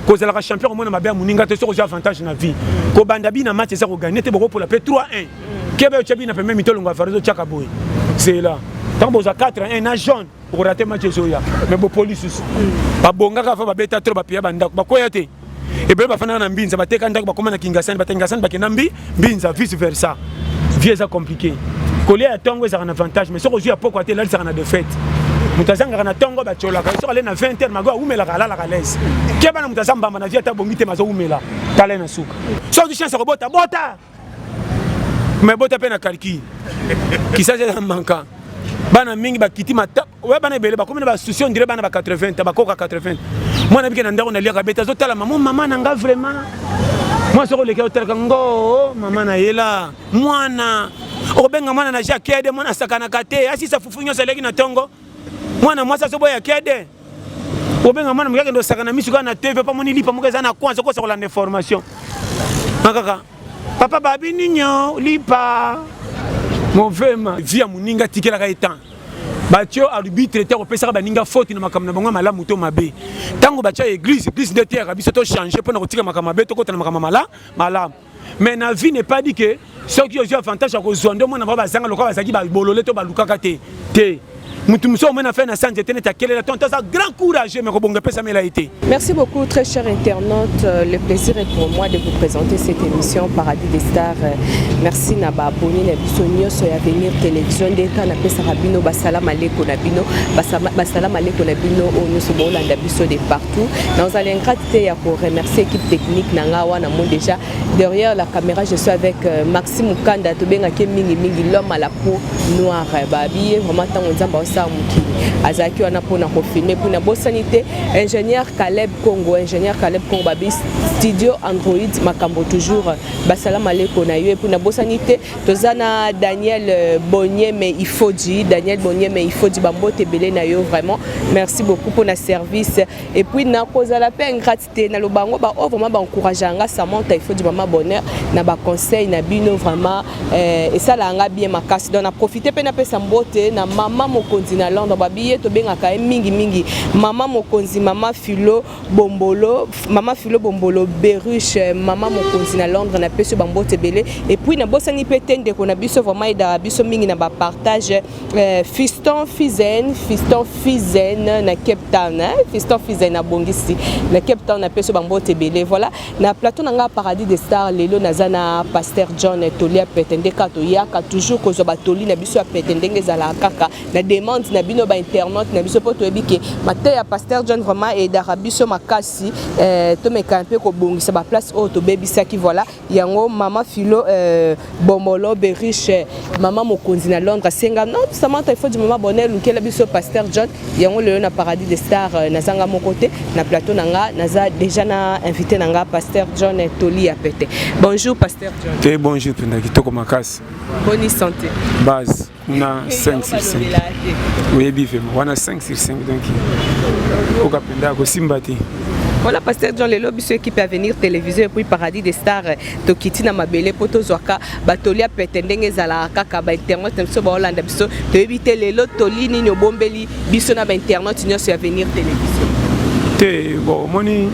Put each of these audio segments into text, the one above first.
cause la champion au moins na bien muninga te sur avantage na vie ko banda bi na match ça ko gagner te boko pour la 3-1 kebe chabi na premier mi-temps longa farezo chaka boy c'est là tant boza 4-1 na jaune pour rater match zoya mais bo police ba bonga ka fa ba beta trop ba pia banda ba koya te et bien ba fana na mbinza ba teka ndako ba koma na kingasani ba tengasani ba kenambi mbinza vice versa vie ça compliqué coller à tongo ça un avantage mais sur aujourd'hui à pourquoi là ça a de fait mutazanga na tongo ba chola ka sur aller na 20h mago umela kala la kalaise keba na mutazamba na vie ta bongite mazo umela kala na suka so du chance robota bota mais bota pe na kalki qui ça c'est manquant bana mingi ba kiti mata ouais bana belé ba comme na ba situation dire bana ba 80 ba koka 80 moi na biki na ndako na lia ka beta zo tala maman nanga vraiment moi sur le hotel kango maman na yela mwana obenga mwana na jakede mwana sakana kate asi sa fufunyo seleki na tongo mwana mwasa sobo ya kede obenga mwana mukake ndo sakana misuka na TV pa moni lipa mukeza na kwanza ko sokola na formation makaka papa babi ninyo lipa movema via muninga tikela ka etan batio arbitre te ko pesa ba ninga faute na makamna bango malamu to mabe tango batio église de terre biso to changer pour na kotika makamna mabe to kota na makamna malamu mais na vie n'est pas dit que ceux qui ont avantage à cause de moi na ba zanga lokwa bazaki ba bolole to ba lukaka te mutumso mena fait na santé tene ta quel est ton grand courage mais ko bonga pesa mela été. Merci beaucoup très chers internautes, le plaisir est pour moi de vous présenter cette émission Paradis des Stars. Merci na ba abonné na biso nyoso ya venir télévision d'État na pesa rabino basalam aleko na bino basalam aleko na bino o nyoso bolanda biso de partout. Nous allons gratiter ya pour remercier l'équipe technique na ngawa na mon déjà derrière la caméra je suis avec Maxime Mukanda to benga ke mingi l'homme à la peau noire ba bié vraiment tant nzamba Azaki wana pona ko filmer pour na bosanité ingénieur Caleb Congo babi studio Android makambo toujours basalam aleko na yo pour na bosanité tozana Daniel Bonnier mais il faut dire bambote belé na yo vraiment merci beaucoup pour na service et puis na cause la paix gratitude na lobango ba vraiment ba encourageanga ça monte il faut du maman bonheur na ba conseil na bino vraiment et ça la nga bien makasi donc na profiter pe na pesa mbote na maman mokonzi na Londres babiye to benga ka mingi maman mokonzi maman Philo Bombolo Beruche maman mokonzi na Londres na peso bambote belé et puis na bosani petende ko na biso vraiment ida biso mingi na ba partage fiston Fizen na Cape Town fiston Fizen na bongisi na Cape Town na peso bambote belé voilà na plateau nga Paradis des Stars lelo nazana pasteur John Tolia petende ka to yaka toujours ko zo batoli na biso petende ngezala kaka na demande na bino ba internet na biso poto ebike mate ya pasteur John vraiment et d'arabiso makasi to meka un peu ko bongisa ba place o to bebisa ki voilà yango maman Philo Bomolo Beriche maman mokonzi na Londres senga non samanta il faut du maman bonheur lukela biso pasteur John yango le na Paradis des Stars na zanga mon côté na plateau nanga naza déjà na invité nanga pasteur John Toli a pété bonjour pasteur John bonjour penda kitoko makasi bonne santé base na 5 sur 5 oui bife on a 5 sur 5 donc au kapenda ko simbati voilà pasteur John le lobby ce qui peut venir télévision et puis Paradis des Stars to kitina mabele poto zwaka batolia petendenge zala kaka ba internet mso ba Hollande biso to éviter le lotoli ni bombeli biso na ba internet nyo sur venir télévision te bon moni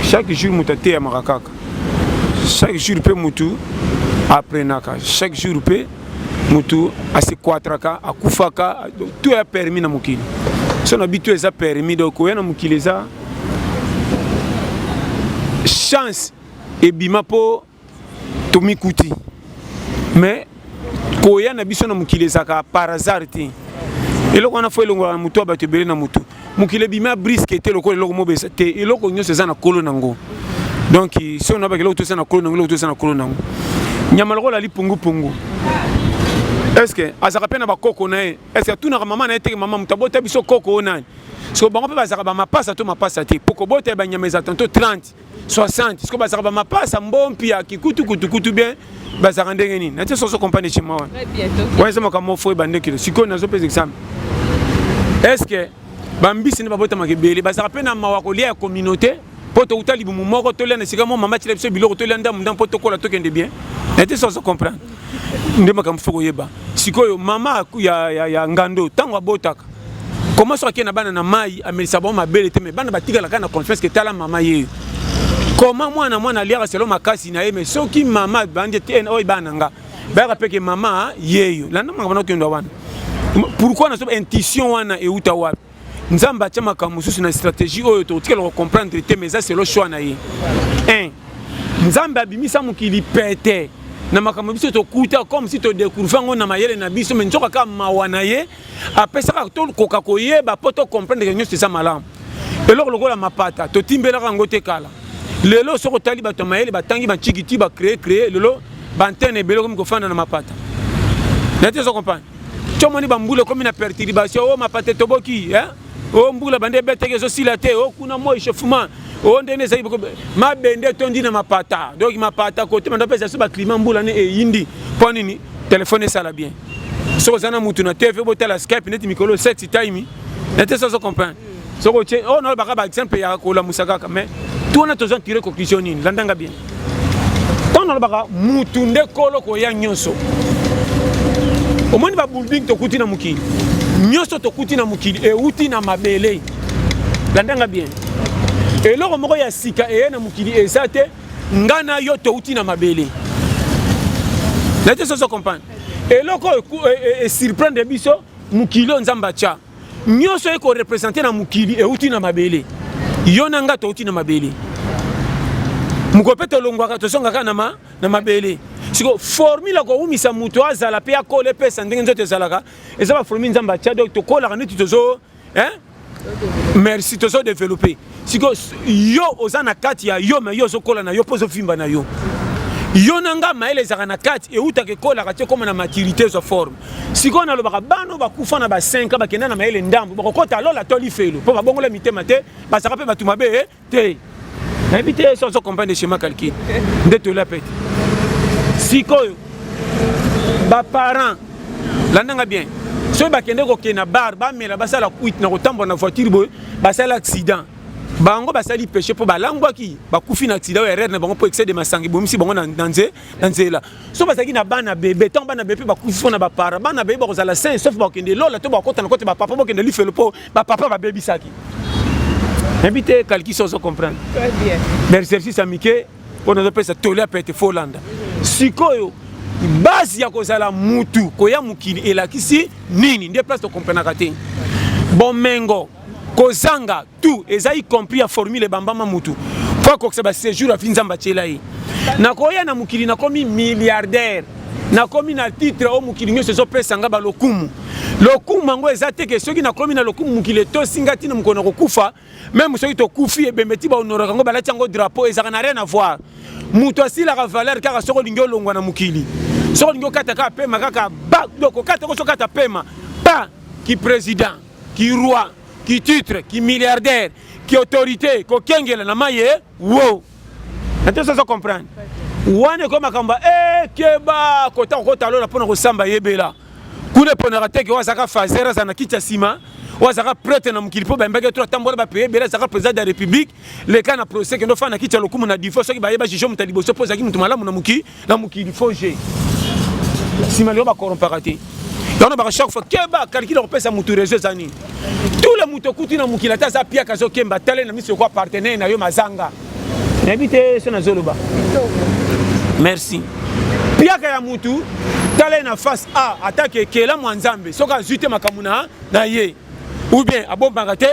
chaque jour mutate ya marakaka chaque jour pe mutu après naka chaque jour pe mutu asi kwatraka akufaka tout est permis na mukili son habitué ça permis donc on a mukili ça chance et bima po tomikuti mais koya na biso na mukili zaka par hasard ti eloko na fo elongo na mutu abatebele na mutu mukili bima brisque te loko eloko mobesa te eloko nyose za na kolo nango donc si on a eloko to za na kolo nango eloko to za na kolo nango nyama loko la lipungu pungu est-ce que azaka pena ba koko na est-ce que tout na maman na ete maman mutabota biso koko onani so bango pe bazaka ba mapasa to mapasa te poko bota ba nyameza tanto 30 60 ce que bazaka ba mapasa mbompi ya kikutu bien bazaka ndenge nini na te so compagnie chez moi très bientôt ouais ça maka mo foi bande kilo siko na zo pesa examen est-ce que bambisi ne ba bota makebele bazaka pena mawako lia ya communauté poto utali bumu moko to lena sika mo mama chile biso biloko to lenda munda poto kola to kende bien na te so comprendre ndema kam foko yeba sikoyo mama ya ngando tango abotaka comment so akena bana na mai amelisa ba mabele te me bana batika la kana confiance que tala mama ye comment mwana liaka selon makasi na ye mais soki mama bande te oy bananga ba rapeke mama yeyo landa mangana kendo wana pourquoi na so intuition wana e uta wapi nzamba tia makambo susu na stratégie oyo to tikela comprendre te mais ça c'est le choix na ye nzamba abimisa mokili pete na makambo biso to kuta comme si to découvrir ngo na mayele na biso mais nzoka ka mawana ye apesaka to koka koyeba poto comprendre que c'est ça malamu eloko lokola mapata to timbelaka ngo te kala lelo soko tali bato mayele batangi ba chikiti ba créer lelo bantene belo comme ko fana na mapata nete so comprendre chomoni bambule comme na perturbation o mapata toboki o mbula bande beteke so silate o kuna mo échauffement o ndene sai ma bende tondi na mapata donc mapata côté manda pesa so ba climat mbula ne e yindi poni ni téléphone ça la bien so zana mutu na TV botala Skype net mikolo sexy time nete so comprendre so ko che o no ba exemple ya ko la musaka mais tout on a besoin de tirer conclusion nini landanga bien ton no ba mutu nde kolo ko ya nyonso o moni ba bulbing to kuti na mukili nyonso to kuti na mukili e uti na mabele landanga bien et loko moko ya sika e na mukili ezate ngana yo to uti na mabele nete so comprendre et loko e surprendre biso mukili nzamba cha nyonso e ko représenter na mukili e uti na mabele yo nanga to uti na mabele mukopete longwaka to songa kana na mabele siko formule ko umisa mutu azala pe akole pesa ndenge nzote zalaka eza ba formule nzamba cha donc to kola neti tozo merci tozo développer siko yo ozana kati ya yo mais yo zo kola na yo pozo fimba na yo yo nanga maele zaka na kati e utake kola kati comme na maturité zo forme siko na lobaka bano bakufa na ba 5 ba kenda na maele ndambo bakokota lola toli felo po ba bongola mitema te ba saka pe batuma be te na bité so comprendre le schéma calcul ndeto la pete siko ba parents landanga bien so ba kende ko kena bar ba mela ba sala kuit na kotambo na voiture boy ba sala accident bango basali péché po balangwaki bakufi na accident erreur na bango po excès de masangi bomisi bango na nzela so basaki na bana bébé tant bana bébé bakufi na ba para bana bébé ba kozala sain sauf ba kende lola to ba kota na kote ba papa ba kende li felo po ba papa ba bébé saki invité calcul so comprendre très bien l'exercice amike on a pesa tolia pete folanda sikoyo base ya kozala mutu koya mukili elakisi nini ndie place to comprendre kate bomengo kozanga tout eza y compris à formule bambama mutu kwa ko seba séjour a finzamba chela yi na koya na mukili na komi milliardaire na komi na titre o mukili nyo sezo pesa nga ba lokumu mango eza te ke soki na komi na lokumu mukili to singati na mkono kokufa même soki to kufi e bembeti ba honora kango balati yango drapeau eza na rien à voir mutu asila ka valeur kaka soko lingyo longwa na mukili soko lingyo kata ka pema kaka ba doko kata ko sokata pema pa ki président ki roi qui titre, qui milliardaire, qui autorité, qui kengela na maye, wow. Nate ça comprendre. Wane comme akamba keba kota lo na pona ko samba yebela. Kule pona rate ke wazaka fazera za kicha sima, wazaka prêtre na mukilipo ba mbeke to tambola ba payer bela zaka président de la République, le cas na procès que no fa na kicha lokumu na divorce ki ba yeba jijo mutalibo so poza ki mutu malamu na mukili foje. Sima lo ba corromparate. Donc on chaque fois keba calcul on pesa mutu réseau zani. Tout le mutu kuti na mukila ta za pia kazo kemba tale na miso kwa partenaire na yo mazanga. N'habite ce na zoloba. Merci. Pia ka ya mutu tale na face A attaque kela mwanzambe soka zute makamuna na ye. Ou bien abomba te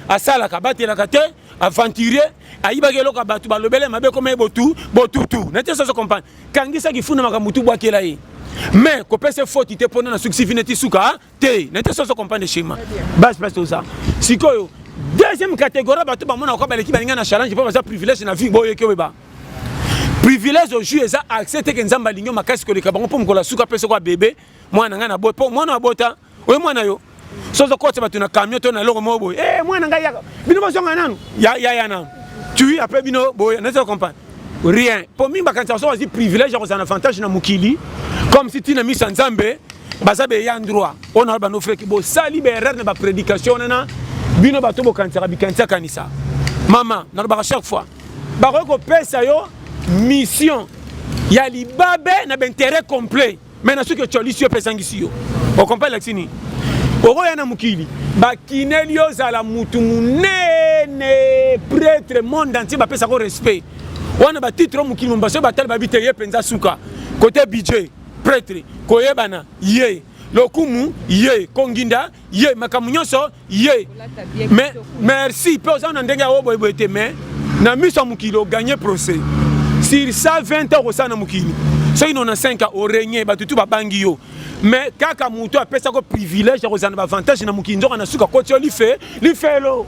asala ka batela ka te aventurier ayiba ke loka batu balobele mabe comme botu. N'était ça se comprendre. Kangisa ki funa makamutu bwa kela ye. Mais ko pese faute te pona na succès fineti suka te n'était ça se comprendre le schéma. Base tout ça. Sikoyo deuxième catégorie bato ba mona ko baleki balinga na challenge po ba privilège na vie boye ke weba. Privilège au jeu eza accepter que nzamba linyo makasi ko le kabango po mkola suka pese ko bébé mwana nga na boy po mwana bota oye mwana yo sozo ko tsa na camion to na loko mo boy mwana nga ya bino ba zonga nanu ya na tu après bino boy n'était pas comprendre rien pour mimba quand ça soit privilège ko ça avantage na mukili comme si tu n'as mis nzambe bazabe ya droit on a ba no frère ki bo sali be erreur na ba prédication na bino ba to bo kantira bi kantia kanisa mama na ba chaque fois ba ko pesa yo mission ya libabe na intérêt complet mais na ce que tu lis sur pesangisi yo on comprend l'axini oro ya na mukili ba kinelio za la mutu munene et prêtre monde entier ba pesa ko respect wana ba titre mukili mbaso ba tal ba biteye penza suka côté budget prêtre koyebana ye lokumu ye konginda ye makamunyoso ye mais merci pe oza na ndenge ya oboyeboye te mais na miso mukili o gagner procès sur 120 ans ça na mukili so ino na 5 ans o régner ba tutu ba bangi yo mais kaka muto apesa ko privilège ya kozana ba avantage na mukili nzoka na suka kotio li fait lo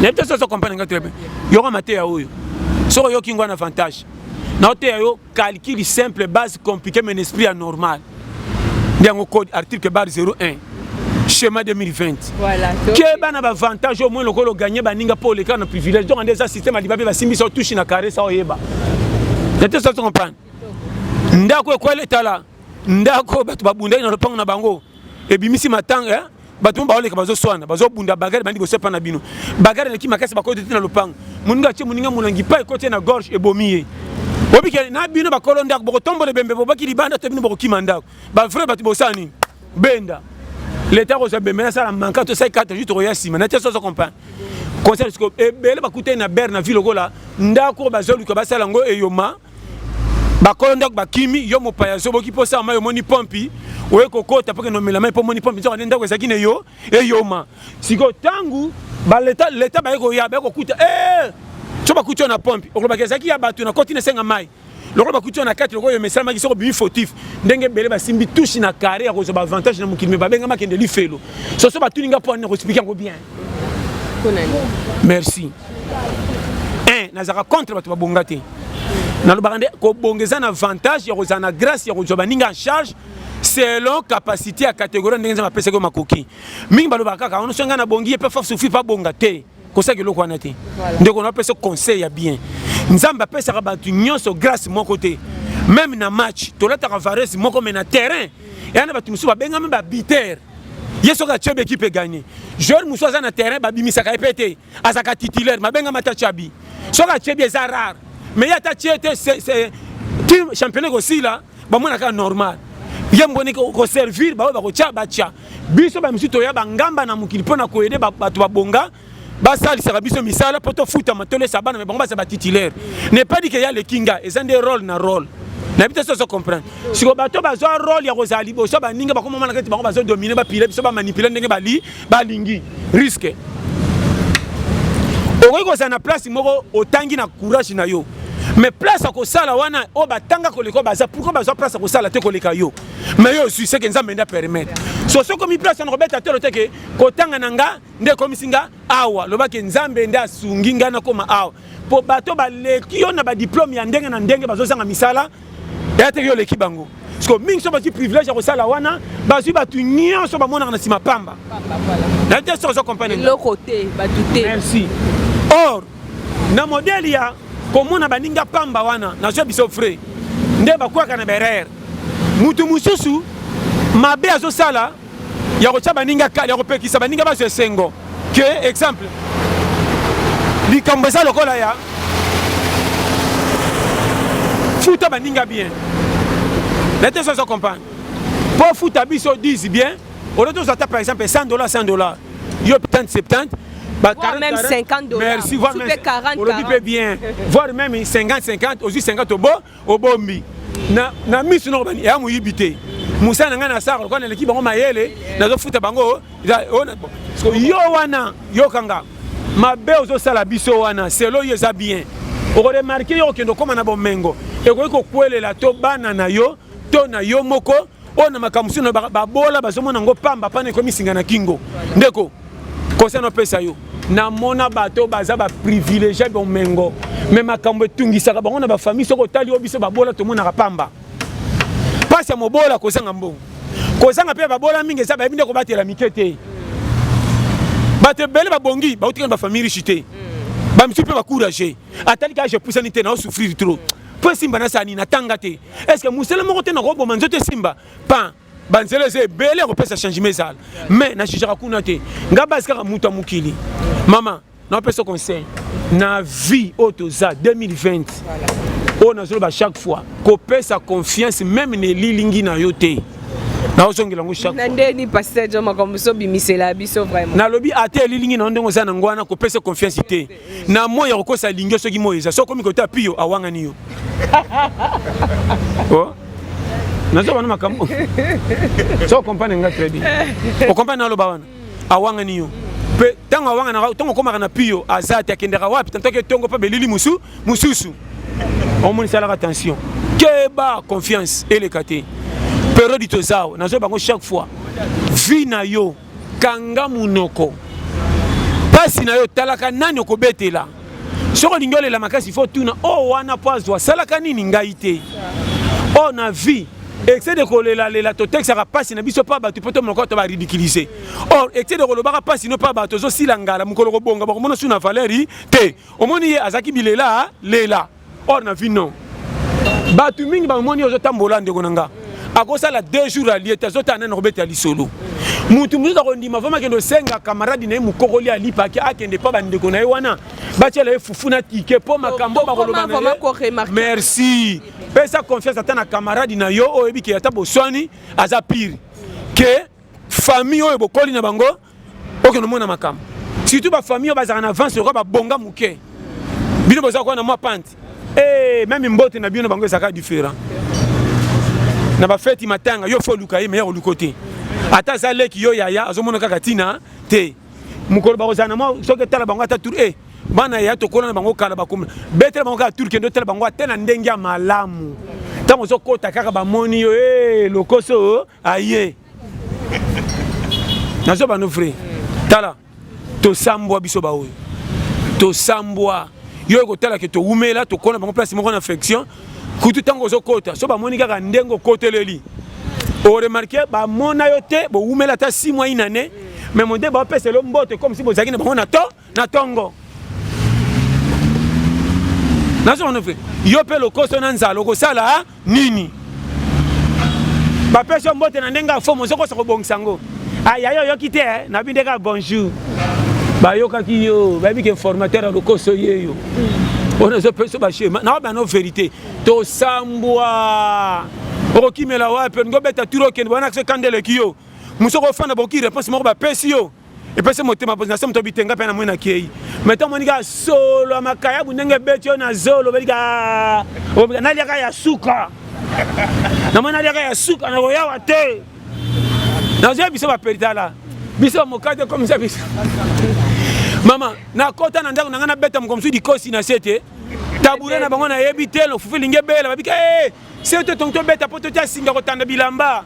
n'était ça comprendre très bien yoko mate ya oyo so yo kingo na avantage na ote yo calcul simple base compliqué mais esprit anormal ndiango code article bar 01 schéma 2020 voilà que bana ba avantage au moins lokolo gagner baninga pour les cas na privilège donc ndeza système alibabe ba simbi so touche na carré ça oyeba n'était ça comprendre ndako ko letala ndako batu babunda na lopango na bango ebimisi matanga batu baoleka bazo swana bazo bunda bagare bandi bosepa na bino bagare leki makasi bakote na lopango muninga che muninga mulangi pa côté na gorge ebomiye obike na bino bakolo ndako boko tombo le bembe bobaki libanda to bino boko kimandako ba vrai batu bosani benda l'état ko bembe ça la manka to 4 juste roya sima na te so comprendre conseil ko ebele bakute na ber na ville gola ndako bazolu ko basala ngo eyoma bakolo ndako bakimi yo mopayazo boki posa ma yo moni pompi oye kokota parce que no melama po moni pompi nzoka ndako ezaki ne yo eyoma siko tangu ba l'état ba ko ya ba ko kuta so bakuti na pompi okolo bakezaki ya batu na koti na senga mai lokolo bakuti na 4 lokolo yo mesama ki soko bi fautif ndenge bele basimbi touche na carré ya ko ba avantage na mukili me babenga makende li felo so batuninga po na ko expliquer ngo bien merci nazaka contre batu babongate na lobande ko bongeza na avantage ya kozana grâce ya kozoba ninga en charge selon capacité à catégorie ndenge za mapesa ko makoki mingi balobaka kaka ono songa na bongi pe fa suffit pas bongate ko sa ke loko wana te ndeko na pesa conseil ya bien nzamba pesa ka batu nyonso grâce mon côté même na match tolata ka varese moko mais na terrain et ana batu musu ba benga même ba biter yeso ka chebe équipe gagner joueur musu za na terrain ba bimisa ka epete azaka titulaire mabenga mata chabi so ka chebe za rare mais ya ta chete c'est team championnat aussi là ba mona ka normal yemboni ko servir ba ko cha bacha biso ba misuto ya bangamba na mukili pona ko aider batu babonga basali sera biso misala poto futa matole sabana mais bongo ba titulaire n'est pas dit que y a le kinga et c'est des rôles na rôle na bita so comprendre si ko bato bazo rôle ya kozali bo so ba ninga ba ko mona kati bango bazo dominer ba pile biso ba manipuler ndenge bali balingi risque okoki kozala na place moko otangi na courage na yo mais place à kosala wana o batanga koleko baza pourquoi baza place à kosala te koleka yo mais yo suis c'est que nzambe nda permettre so comme place na robeta te lote ke kotanga nanga nde komisinga awa lobaki nzambe nda sunginga na koma awa po bato baleki yo na ba diplôme ya ndenge na ndenge bazo sanga misala ya te yo leki bango parce que mingi so bati privilège ya kosala wana bazui batu nyonso bamona na sima pamba na te so comprendre le côté batute merci or na modèle ya komona baninga pamba wana na so biso frais nde bakwaka na berere mutu mususu mabe azosala ya kotia baninga kali ya kopekisa baninga bazo esengo ke exemple likambo eza lokola ya futa baninga bien na te so comprendre po futa biso 10 bien au lieu de par exemple $100 yo peut-être 70 voire 40, même $50. Merci, voire même 40. Bien. Voire même 50, aussi 50 au bombi. Na misu no bani ya muyibite. Musa nga na sara kwa na l'équipe bango mayele na zo futa bango yo wana yo kanga mabe ozo sala biso wana selo yeza bien. O remarquer yo kendo koma na bomengo. E ko kwelela to bana na yo to na yo moko ona makamusu na babola bazomona ngo pamba pane ko misinga na kingo. Ndeko conseil no pesa yo na mona bato baza ba privilégié bon mengo mais makambo etungisaka bango na ba famille soko tali obiso babola to mona kapamba pasi ya mobola kozanga mbongo kozanga pe babola mingi eza bayebi nde kobatela mikete bato ebele babongi bautika na ba famille richité bamisu mpe bacouragé atali ka je pusani te na osouffrir trop po simba na sani na tanga te est ce que musele moko te na koboma nzoto simba pan banzela eza ebele akopesa changement ezala mais na jugaka kuna te nga basi kaka mutu ya mokili mama naopesa conseil na vie oyo toza 2020 oyo nazoloba chaque fois kopesa confiance même na elilingi na yo te na osongela ngo chaque nandeni pasteur jo makomso bimisela biso vraiment na lobi ate lilingi na ndongo za na ngwana ko pesa confiance te na moya ko kosa lingio soki moyeza so komi ko ta pio awanga niyo oh nazo bana makambo so compagnie nga très bien o compagnie na lo bawana awanga niyo pe tango awanga na tango koma na pio azati akendera wapi tanto ke tongo pa belili mususu on moni sala attention keba confiance et le kate période tozao nazo bango chaque fois vi na yo kanga munoko pasi na yo talaka nani okobetela soko lingole la makasi faut tuna o wana poazwa salaka nini ngai te o na vie excès de kolela lela to texte ka pasi na biso pa batu poto monoko to ba ridiculiser or excès de koloba ka pasi no pa bato zo silangala mukolo ko bonga ba ko mona suna valeri te omoni ye azaki bilela lela or na vie non batu mingi ba moni ozo tambola ndeko nanga akosala 2 jours allié tazota nana robeta lisolo mutu muza kondima vama kendo senga camarade na mukokoli alipa ki akende pa bandeko na wana batiela efufuna tike po makambo ba koloba na merci pesa confiance atana camarade na yo oyebi ki ata boswani aza pire que famille oyo bokoli na bango okeno mona makambo surtout ba famille bazana na avance ko ba bonga muke bino boza ko na mwa pante même mbote na bino bango ezaka différent na ba fête matanga yo fo luka ye meilleur lukote ata zaleki yo yaya azomona kaka tina te mukolo ba kozana mo soke tala bango ata tour bana ya to kona bango kala bakomna betre bango ka tour kendo tala bango atena ndengia malamu tango zo kota kaka ba moni yo lokoso aye nazo ba no frère tala to sambwa biso ba oyo to sambwa yo ko tala ke to umela to kona bango place moko na affection kutu tango zo kota so ba moni kaka ndengo koteleli o remarquer ba mona yo te bo umela ta 6 mois une année mais mon dé ba pese lo mbote comme si bozaki na bango na tongo nazo on fait yo pe lo koso na nzalo ko sala nini ba pese mbote na ndenga fo mo zo ko sa ko bongsango aya yo kite na bindeka bonjour ba yo kaki yo ba bi ke formateur lo koso yeyo on a pese ba chema na ba no vérité to sambwa oki mela wa pe ngo beta turo ken bana se kandele kiyo musoko fana boki réponse mo ba pesi yo et pese motema na sem to bitenga pe na mwena kei meto monika solo makaya bunenge betio na zolo belika na liaka ya suka na mwana liaka ya suka na roya te na je biso ba perdala biso mokade comme ça biso mama na kota na ndako na beta mkomsu di kosi na sete tabure na bango na yebitelo fufilinge bela babika c'est tout ton bête à pote tia singa ko tanda bilamba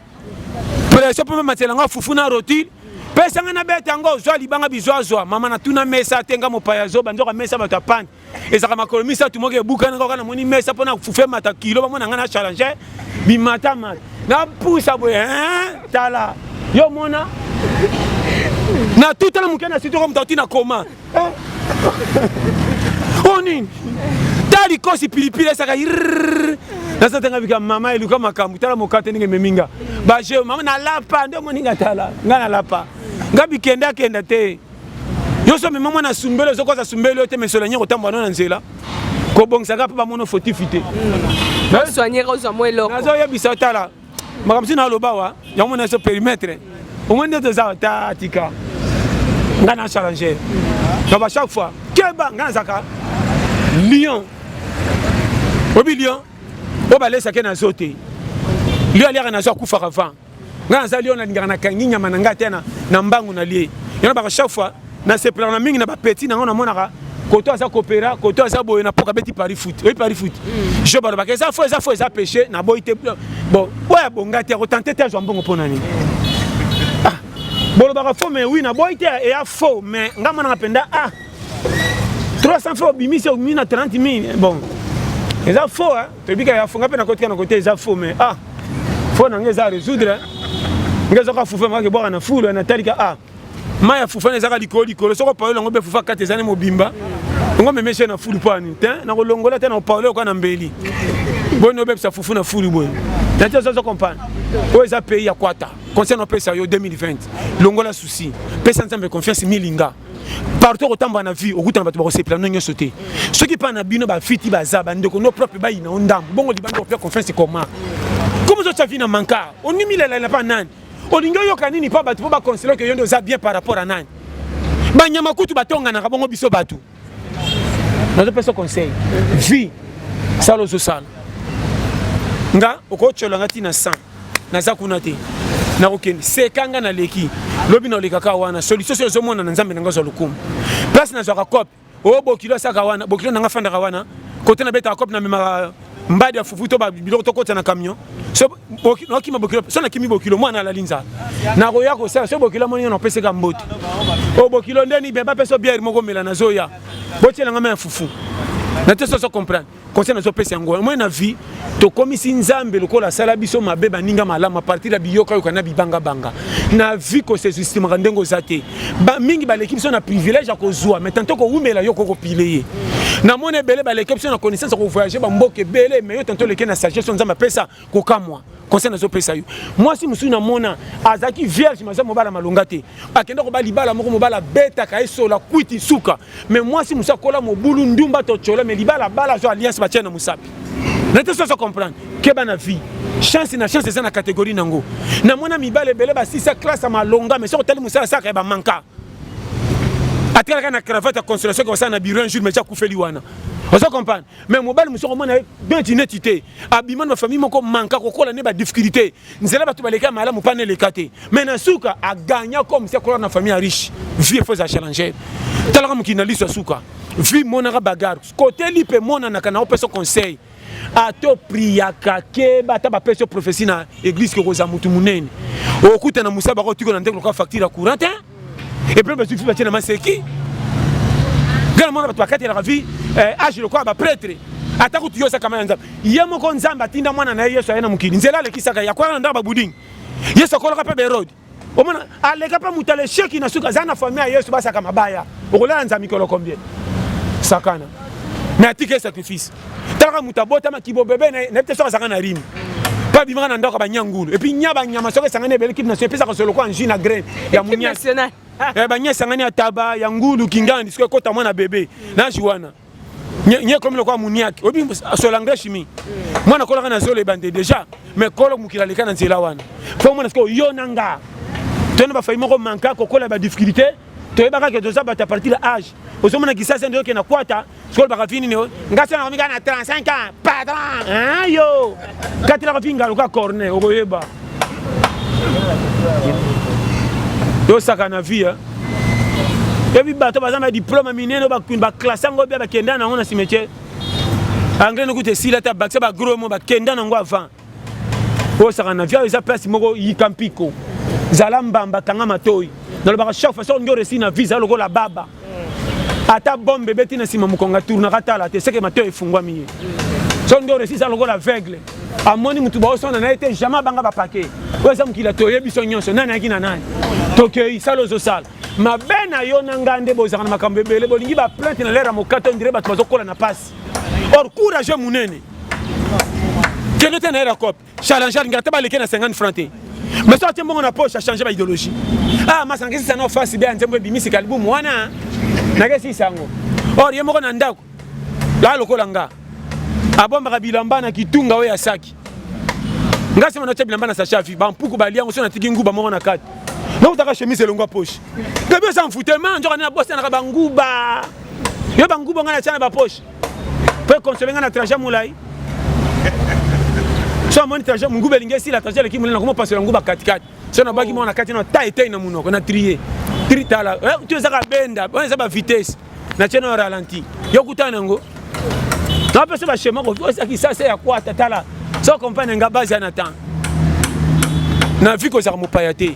pression pour matela nga fufu na roti pesa nga na bête ngo zo libanga bizwazwa mama na tuna mesa tenga mopaya zo banzo ka mesa bata pan ezaka makolomi sa tumoke buka na ko na moni mesa pona fufe mata kilo ba mona nga na challenge bi mata mat na pusa boy tala yo mona na tout la mukena sito comme tatina koma oni tali kosi pilipili saka nasa tanga bika mama iluka makambu tala mokate ninge meminga ba je mama na lapa ndo moninga tala ngana lapa ngabi kenda te yo so mama na sumbelo zo koza sumbelo te mesola nyeko tamba na nzela ko bongsaka pa mono fotifite na soigner ko zo moelo nazo ya bisa tala makamsi na lobawa ya mona so périmètre au moins de za ta tika ngana challenger donc à chaque fois keba ngana zaka lion obi lion o ba lesa ke na zote lion ali na zo kufa avant ngana za lion na ngana na kanginya mananga tena na mbangu na lie yana ba chaque fois na se plana mingi na ba petit na ngona monaka koto asa kopera koto asa boye na poka beti pari foot oui pari foot je ba ba ke ça faut ça péché na boite bon ouais bonga te ko tenter te zo mbongo ponani bon ba faux mais oui na boite et a faux mais ngama na penda 300 fois bimisi au mina 30 000 bon les a faux hein tu dis qu'il y a faux ngapa na côté les a faux mais faux na ngeza résoudre ngeza ka fufa ngake boka na fulu na talika maya fufa na zaka likolo soko pa longo be fufa 4 ans mobimba ngo memeshe na fulu pani te na ko longola te na parler ko na mbeli bon no be sa fufu na fulu bon t'as ça comprendre o eza pays ya kwata concernant pesa yo 2020 longola souci pesa nzambe confiance milinga partout au temps na vie au goût na bato ba se plano nyoso te ceux qui pa na bino ba fiti ba za ba ndeko no propre ba ina ondam bongo libando faire confiance comment Comment ça vient à manquer? On n'y met pas nan. On n'y a pas ni pas pour considérer que yon bien par rapport à nan. Banyamakutu batonga na kabongo biso batu. Nous avons ce conseil. Vie, ça le social. Nga okochola ngati na 100 na zakunate na okende sekanga na leki lobi na lekaka wana solution so zomona na nzambe nanga zo lukumu place na zo ka cop o bokilo saka wana bokilo nanga fanda ka wana côté na beta cop na mema mbadi ya fufuto ba biloko to kota na camion so bokilo kima bokilo so na kimi bokilo mwana la linza na roya ko so bokilo moni na pese ka mbote o bokilo ndeni beba peso bière moko mela na zoya botiela ngama ya fufu na te so comprendre conseil na zo pese ngo moi na vie to komisi nzambe lokola sala biso mabeba ninga malama partir la biyoka yokana bibanga banga na vie ko se système ndengo zate ba mingi ba l'équipe so na privilège à kozwa mais tant ko umela yoko ko piler na mone belé ba l'équipe so na connaissance ko voyager ba mboke belé mais yo tanto leke na sagesse nzambe pesa ko kamwa conseil na zo pesa yo moi si musu na mona azaki vierge maza mobala malongate akenda ko ba libala moko mobala beta ka esola kwiti suka mais moi si musa kola mobulu ndumba to chola mais libala bala zo alliance ba tiana musapi. N'était pas comprendre que bana vie chance na chance c'est na catégorie nango na mona mibale belé ba 6 classe ma longa mais sur tel musa ça ka ba manka atela na cravate à consolation comme ça na bureau un jour mais ça koufeli wana on se comprendre mais mobile muso ko mona bien d'inetité abima na famille moko manka ko kola ne ba difficulté nzela ba to baleka mala mu panel ekate mais na suka a gagner comme c'est ko na famille riche vie faut ça challenger talaka mukina liso suka vie mona ka bagarre côté lipe mona na kana opeso conseil ato priaka ke bata ba peso prophétie na église ko za mutu munene okuta na musaba ko tiko na ndeko ka facture courante et puis ba suffit ba tina maseki gana mona ba pakati la vie age le quoi ba prêtre atako tuyo sa kama nzamba yemo ko nzamba tinda mwana na Yesu ayena mukini nzela le kisaka ya kwa ndaba buding Yesu ko ka pe berod o mona aleka pa mutale sheki na suka zana famille Yesu basa kama baya okola nzami ko lo combien sakana mais atike sacrifice taka mutabota makibo bébé na peut-être ça na rime pas bimana na ndako ba nyangulu et puis nyaba nyama soka sangane bele kip na se pesa ko solo ko anji na grain ya munya national ba nya sangane ataba ya ngulu kingandi siko kota mwana bébé na jiwana nye comme le ko muniaki obi so l'anglais chimie mwana kola na zolo bande déjà mais kolo mukila leka na nzela wana fo mwana siko yo nanga tone ba fayi moko manka ko kola ba difficulté to ebaka ke doza ba ta partir âge osomona kisasa ndio ke na kwata skol baka fini ne ngasa na komika na 35 ans patron hein yo katila ko finga loka corner okoyeba yo saka na vie ebi bato bazama diplôme mineno ba classe ngo bia ba kenda na ngona cimetière anglais no kute sila ta bakse ba gros mo ba kenda na ngo avant o saka na vie eza place moko yikampiko zalamba tanga matoi dans le bar chaque façon ngore si na visa loko la baba ata bombe beti na sima mukonga tourna katala te seke matoi fungwa miye so ngore si ça loko la aveugle amoni mutu ba osona na été jamais banga ba paquet oza mukila to yebiso nyonso nani akina nani tokei salozo sala mabena yo nangande bozana makambe bele bolingi ba plainte na lera mokato ndire bato bazokola na passe or courage munene keno te na era cop challenger ngata ba leke na 50 francs te mais ça tient bon na poche à changer ba idéologie ah ma sangesi ça no face bien nzembo bimisi kalibu mwana na kesi sango or yemo na ndako la lokola nga abomba kabilamba na kitunga we ya saki ngasi mona te bilamba na sacha fi ba mpuku ba liango so na tiki nguba moko na kati na utaka chemise longa poche bébé sans foutement njoka na bosse na ba nguba yo ba nguba ngana tana ba poche peut consoler ngana trajet mulai so moni trajet nguba lingesi la trajet ki mulina comment passer nguba katikati so na baki mona kati na taite na munoko na trier tritala tu zaka benda on ça ba vitesse na tena ralenti yo kutana ngo na pesa ba shema ko ça qui ça c'est à quoi tatala so comprendre nga base na temps na vie ko za mo payate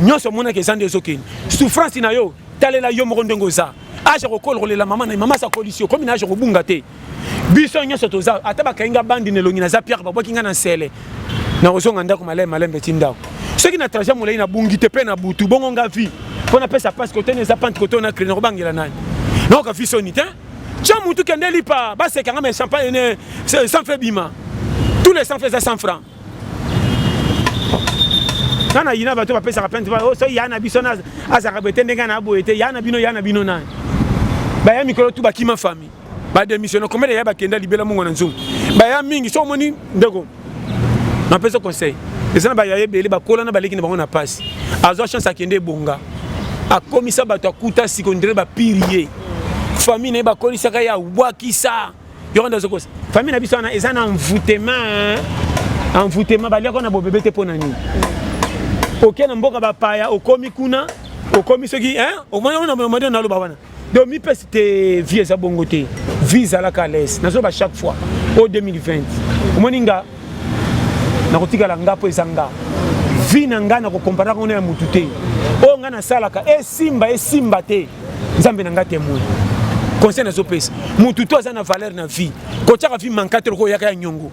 nyonso mona ke zande zokeni souffrance na yo talela yo moko ndengo za aje ko kolela mama na mama sa coalition comme na aje ko bunga te biso nyonso toza ata ba kainga bandi ne longi na za pierre ba bokinga na sele na ozonga ndako malembe tindako ceux qui na trajet molai na bungi te pe na butu bongo nga vie pour na pesa passe côté ne za pante côté na créer bangela nani non ka vie sonite tcha mutu kende lipa ba se kanga mais champagne ne sans fait bima tous les 100 francs 100 francs kana yina bato ba pesa kapente ba so yana bisona azaka betende ngana boete yana bino na ba ya mikolo tu ba kima famille ba démissionner comme ya ba kenda libela mungo na nzungu ba ya mingi so moni ndeko na pesa conseil ezana ba yaye bele ba kola na baleki na bango na passe azo chance akende bonga akomisa bato akuta sikondire ba pirier famille na ba kolisa ka ya wakisa yoronda zoko famille na biso na ezana envoûtement balia ko na bo bébé te ponani OK na mboka ba paya okomi kuna okomi soki au moins on a demandé na lo ba wana donc mi pèse te vie za bongote visa la calès na so ba chaque fois au 2020 omoninga na kotika la ngapo ezanga vi na nga na ko comparer ko na mutu te o nga na salaka esimba te nzambe na nga témoin conseil na so pèse mutu to za na valeur na vie ko tshaka vie manquante ko yaka ya nyongo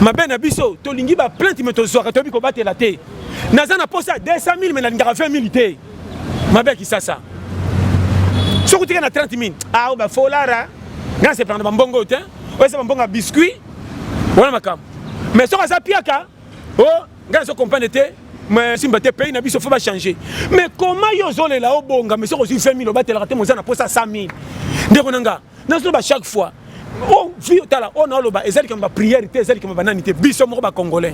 mabe na biso to lingi ba plainte me to zoka to bi ko batela te naza na posa 200 000 mais na lingaka 20 000 te mabe ki sasa so kutika na 30 000 ah ba folara nga se prendre bambongo te o se bambonga biscuit wala makam mais so ka sa piaka oh nga so comprendre te mais simba te pays na biso faut ba changer mais comment yo zole la obonga mais so ko 20 000 batela te mo za na posa 100 000 ndeko nanga na so ba chaque fois oh vie tala on a loba ezali comme ba prière te ezali comme ba nani te biso moko ba congolais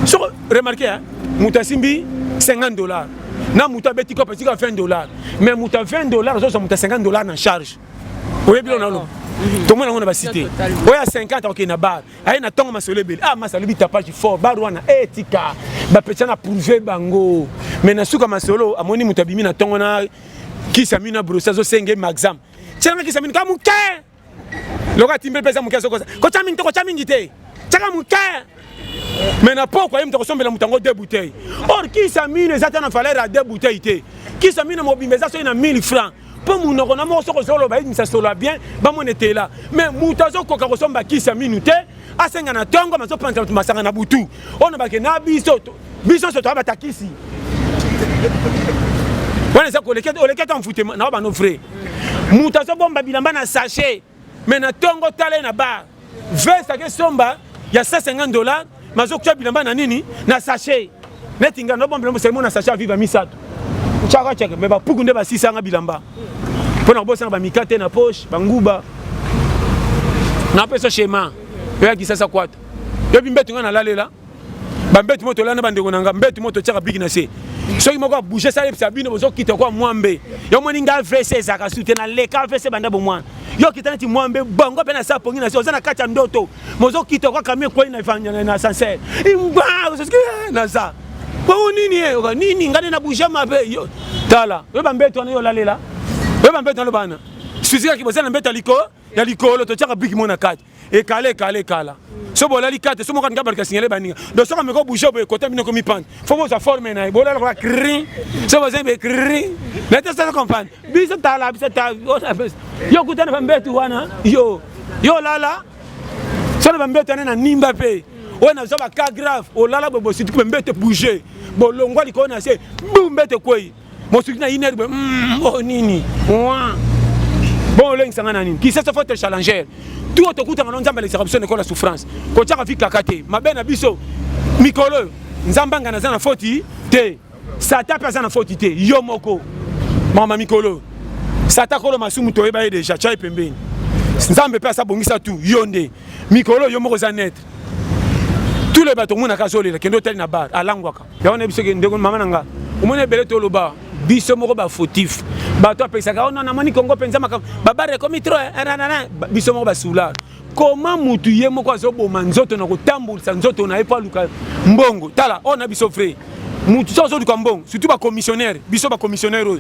so remarquez hein mutasimbi $50 na muta beti ko petit $20 mais muta $20 so muta $50 na charge oye bilo na lo to mona ngona ba cité oya 50 OK na bar ay na tongo masole beli ah masale bita page fort bar wana etika ba petana prouver bango mais na suka masolo amoni muta bimi na tongo na kisa mina brosa zo senge maxam tshanga kisa mina ka muke loka timbe pesa muke so ko tshami ntoko tshami ngite tshaka muke mais na pourquoi il me ressemble à mutango 2 bouteilles or qui sa mine ça na valeur à 2 bouteilles té qui sa mine mobimbe ça na 1000 francs pour mon on a mo so solo ba ça solo bien ba mon était là mais mutazo ko ka ressemble qui sa mine té a senga na tongo mazo prendre masanga na butu on ba ke na biso so to ba takisi voilà ça ko le ket en foute na ba no frère mutazo bomba bilamba na sachet mais na tongo tale na ba veste ke somba il y a $150 mazo kwa bilamba na nini na sachet netinga no bombe mo na sachet viva misato chaka chaka mais ba pukunde ba 600 bilamba pona bosa ba mikate na poche banguba na peso schéma ya kisasa kwata yo bimbetu ngana lalela ba mbetu moto lana bandeko nanga mbetu moto chaka bigi na se so ki moko bouger ça yebisa bino bozo kita kwa mwambe yo moninga vese zaka soutenir le ka vese banda bo mwana yo kitana ti mwambe bongo pe na sa pongi na se ozana kacha ndoto mozo kita kwa kamie kwa na sincère imba ozoski na za po nini ngane na bouger mabe yo tala yo bambeto na yo lalela yo bambeto na bana suzika ki bozana mbeto ya likolo to chaka bigi mona kati e kala so bolali kate so moka ngaba ka signaler baninga do so ka meko bouger bo côté mino ko mi pante faut bo sa forme na bolala ko cri so bo zembe cri mais tu sais comprendre biso tala yo kutana bambeto wana yo lala so na bambeto na nimba pe ona zo ba cas grave o lala bo situ ko bambeto bouger bo longwa liko na se mbete koi mo situ na iner oh nini bon lengi sangana nini qui se faut te challenger tout autokuta ngana nzamba les éruptions de la souffrance ko tshaka fi kakate mabena biso mikolo nzamba ngana za na foti te sata pesa na foti te yo moko mama mikolo sata kolo masumu to eba déjà chai pembeni nzambe pesa bongisa tout yonde mikolo yo moko za net tous les bateaux mona kazole la kendo tel na bar alangwaka ya ona biso ke ndeko mama nanga umone bele to loba biso moko ba fautif bato apesaka ona na moni Congo penza maka babare komi trop biso moko basula comment mutu ye moko azoboma nzoto na kotambulisa nzoto na epa luka mbongo tala ona biso frère mutu so luka mbongo surtout ba commissionnaire biso ba commissionnaire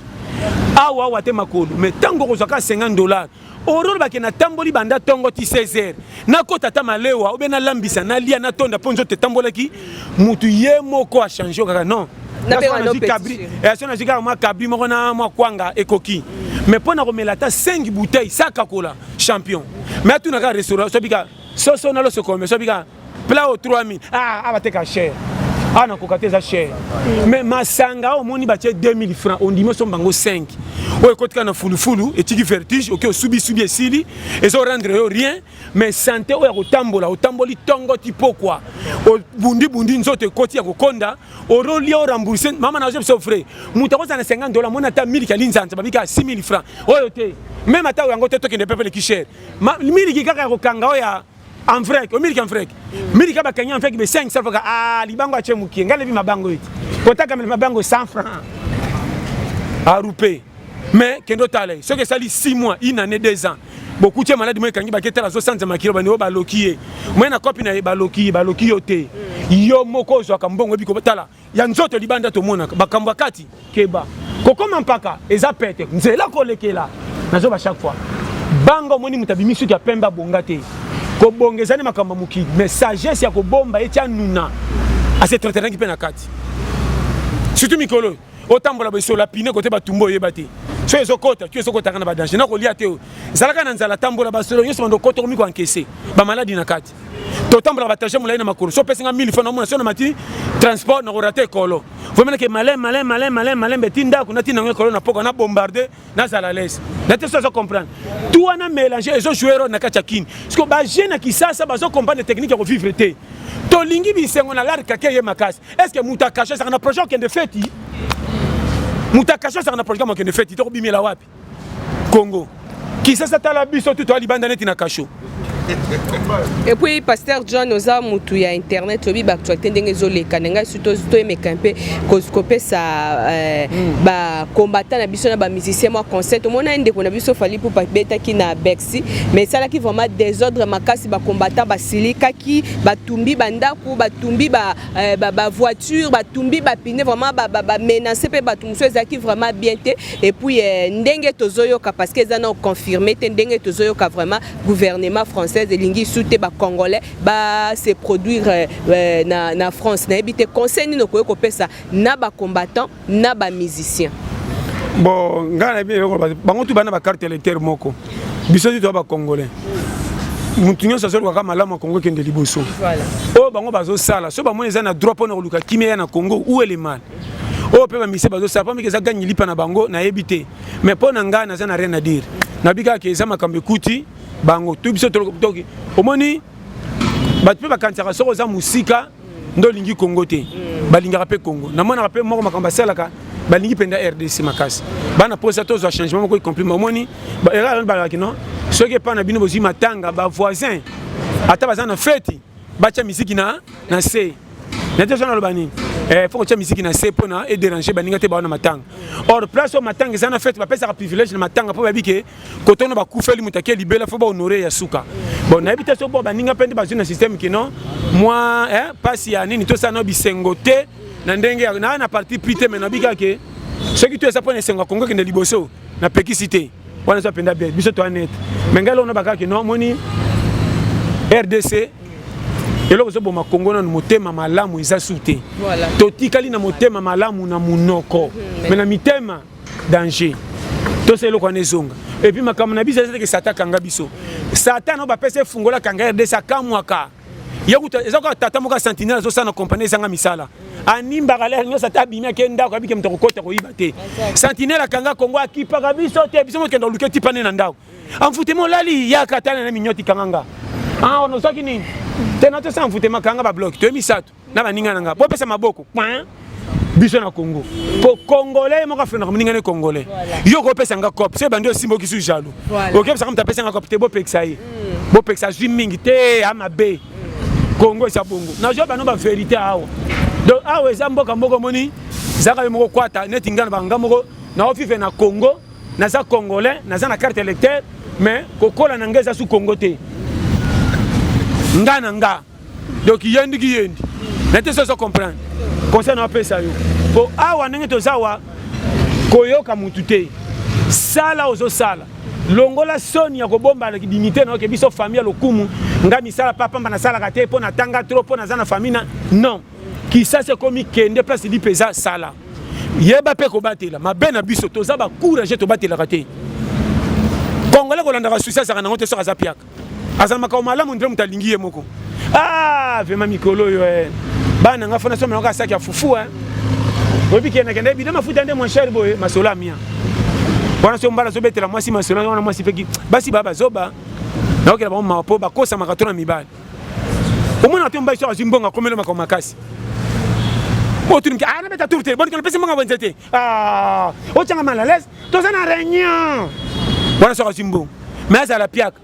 awa te makolo mais tango kozaka $50 orolo ba ke na tamboli banda tongo ti 16h na kota ta malewa ou bien na lambisa na lia na tonda ponzo te tambolaki mutu ye moko a changer kaka non na kabri moko na mwa kwanga ekoki mais pona komela ta 5 bouteilles saka kola champion mais tu na ka restaurant so bika so na lo so comme so bika plat au 3000 abateka cher na kokate za cher mais masanga au moni batie 2000 francs on dit mo so bango 5 o ekotika na fulufulu etiki vertige OK subi esili ezo rendre yo rien mais santé o ya kotambola otamboli tongo tipo quoi o bundi nzoto ekoti ya kokonda oroli o rembourser mama na so frère muta ko za na $50 mona ta 1000 kalinzanza babika 6000 francs oyo te même ata yango te tokende pepe le ki cher 1000 ki kaka ya kokanga o ya en vrai au miliki en vrai miliki ba kanya en fait be 5 ça fait libango ache mukie ngale bi mabango iti kotaka me mabango 100 francs à rouper mais kendo tale ce que ça li 6 mois une année 2 ans beaucoup de malades moi kangi ba ketela 60 makilo ba ne ba lokié moi na copine na ba loki yote yo moko zo kambongo biko tala ya nzoto libanda to mona ba kambwa kati keba kokoma mpaka eza pete nzela kolekela nazo ba chaque fois bango moni mutabimi suki ya pemba bonga te ko bongezani makamba muki mais sagesse ya ko bomba etia nuna a se traiter qui pe na kati surtout mikolo otambola beso la pine côté batumbo yebate so ezokota tu ezokota kana ba danger na ko lia te zalaka na nzala tambola basolo nyose bando koto ko miko encaisser ba maladie na kati to tambola bataje mulaina makuru so pesinga 1000 francs na mona so na mati transport na ko rater kolo vraiment que malin betinda kuna tina ngekolo na poko na bombarder na zala laisse na te so comprendre tout wana mélanger ezo jouer na kachakini parce que ba jeune qui ça bazo comprendre technique ya ko vivre te to lingi bisengo na larka ke ye makasi est-ce que muta caché ça na projet qui de fête muta caché ça na projet qui de fête to bimela wapi Congo qui ça tala biso tout to libanda net na cacho. Et puis pasteur John oza mutu ya internet obi ba actualité ndenge ezoleka nenga surtout to emeka mpe koskope sa ba combattant na biso na ba musicien moi concert mona ndeko na biso fali pour beta ki na Bexi mais ça là qui vraiment désordre makasi ba combattant ba silika ki batumbi bandaku batumbi ba voiture batumbi ba pine vraiment ba menacer pe batumso ezaki vraiment bien te et puis ndenge tozoyoka parce que ça non confirmé te ndenge tozoyoka vraiment gouvernement français de lingi soute ba congolais ba se produire na France na ebité conseil ni ko pesa na ba combattant na ba musicien bon ngana bien bango tu bana ba carte électeur moko biso tu ba congolais mutunyo sa solo kama malamu Congo kende liboso voilà oh bango bazo sala so ba mona za na droit pona luka kimia na Congo où est le mal oh pe ba mise bazo sala pas mais que ça gagne lipa na bango na ebité mais pona ngana za na rien à dire na bika ke za makambe kuti bango tout biso toki omoni batu pe bakantaka soko za musika ndo lingi Congo te balinga rapé Congo na mona rapé moko makamba salaka balingi penda RDC makasi bana posa tozo changement moko compris omoni ba balaki non soki pa na bino bozi matanga ba voisin ata bazana fête bacha musique na se na te sona lobani faut que tu musique na se pona et déranger baninga te ba na matanga or place au matanga zana fête ba pesa privilège na matanga po babike kotono ba kufeli mutake libela faut ba honorer ya suka bon na ebita so bo baninga pende ba na système qui non moi passe ya nini to sana bisengote na ndenge na parti prité mais na bika ke ce qui tu ça pona sengo Congo kende liboso na pekisité wana so penda bien biso to net mais ngalo na baka ke non moni RDC eloko zo boma Congo na motema malamu eza sute voilà totikali na motema malamu na munoko mais na mitema danger to c'est eloko nezonga et puis makambo na biso ezeke sata kanga biso sata no ba pese fungola kanga RDC kamwaka yakuta ezaka tata moka sentinelle zo sana compagnie zanga misala animba kala nyo sata bimia kenda ko abike mtoko kota ko ibate sentinelle kanga Congo akipa biso te biso mo kenda luketi pane na ndao amfutemo lali yakatana na minyoti kanga on a saki nini tena to sa mfutema kanga ba bloc to emisatu na baninga nanga bo pesa maboko biso na Congo po congolais mo ka fena ko ningane congolais yo ko pesa nga cop se bandi osimbo ki su jalo OK pesa ka pesa nga cop te bo peksa yi bo peksa ju mingi te ama be Congo sa bongo na jo ba no ba vérité awo donc awo ezamboka mboko moni zaka yo moko kwata neti ngana ba ngamoko na ofife na Congo na za congolais na za na carte électeur mais kokola na ngeza su Congo te ngana nga donc yendi nete so comprendre concernant apesa yo po awa ndenge tozawa koyoka mutu te sala ozo sala longola soni ya kobomba na dignité na ke biso famille lokumu nga misala papa na sala kate po na tanga trop po na za na famille non qui ça c'est comme kende place li pesa sala yeba pe ko batela mabena biso toza ba courage to batela kate congolais ko landa succès ça na ngote so azapiaka azama ka malamu ndre mutalingi ye moko vraiment mikolo yo bana nga fona so menoka saki ya fufu obi kena kende bi dama futa nde mon cher boy masola mia wana so mbala so betela mwasi masola wana mwasi peki basi baba zoba na okela ba mapo ba kosa makatona mibali omona to mbaisho azimbonga komelo makoma makasi motu na beta tourte bon que le pesi mbonga bonzete o tanga malales to sana réunion wana so azimbonga mais à la piaka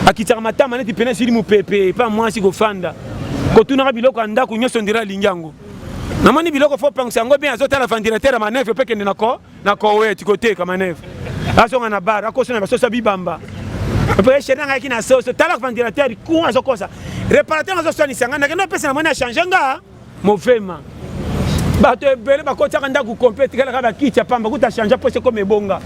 akitaka matama neti pene sili mupepe pa mwasi kofanda kotunaka biloko ya ndako nyonso ndira alingi yango namoni biloko fo pangisa yango bien azotala ventilateur ya manevre mpe kende na koweti koteka manevre azonga na bar akosona basoso bibamba mpe sheri ngaki na soso tala ventilateur ku azokosa réparateur azoswanisa nga nakende opesa namoni achange nga movema bato ebele bakotiaka ndako complete kalaka bakiti ya pamba kuta change po seko mebonga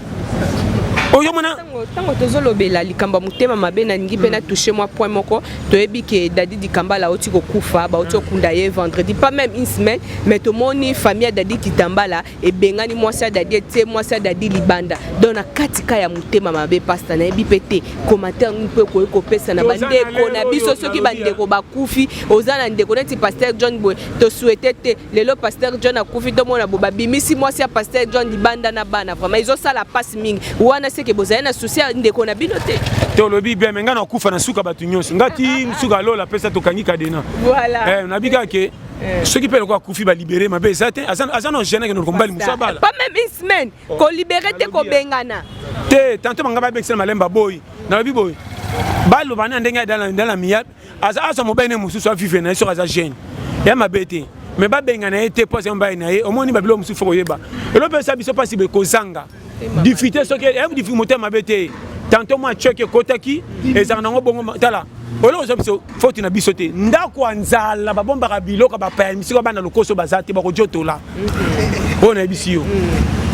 oyo mona tango tozolobela likambo mutema mabe na ningi pe na toucher moi point moko toyebi ke Dadi Dikambala oti kokufa ba oti okunda ye vendredi pas même une semaine mais to moni famille Dadi Kitambala e bengani mwasi Dadi ete mwasi Dadi libanda donc na katika ya mutema mabe pasta na yebi pete commentaire mpe ko kopesa na bandeko na biso soki bandeko bakufi ozana ndeko neti pasteur John Boy to souhaiter te lelo pasteur John akufi to mona boba bimisi mwasi ya pasteur John libanda na bana vraiment ils ont ça la passe mingi wana que vous avez un souci ndeko na binote tolobi bien menga na kufa na suka batu nyonso ngati msuka lola pesa to kangi kadena voilà na bika ke ceux qui peuvent quoi kufi ba libérer ma bezate azana gêner que nous kombali musabala pas même une semaine ko libérer te ko bengana te tanto manga ba bekisa malemba boy na bi boy balo bana ndenga dans la miya asa mo bene mususu afife na so aza gêne ya mabete mais ba bengana ete pose mba na ye omoni ba bilo mususu fo yeba elo pesa biso pasi be kozanga difficulté ce qui est difficulté ma bête tantôt moi check kotaki et ça n'ango bongo tala olo so faut na bisoté ndako anzala ba bomba ka biloko ba pa misiko bana lokoso bazati ba ko jotola on a bisio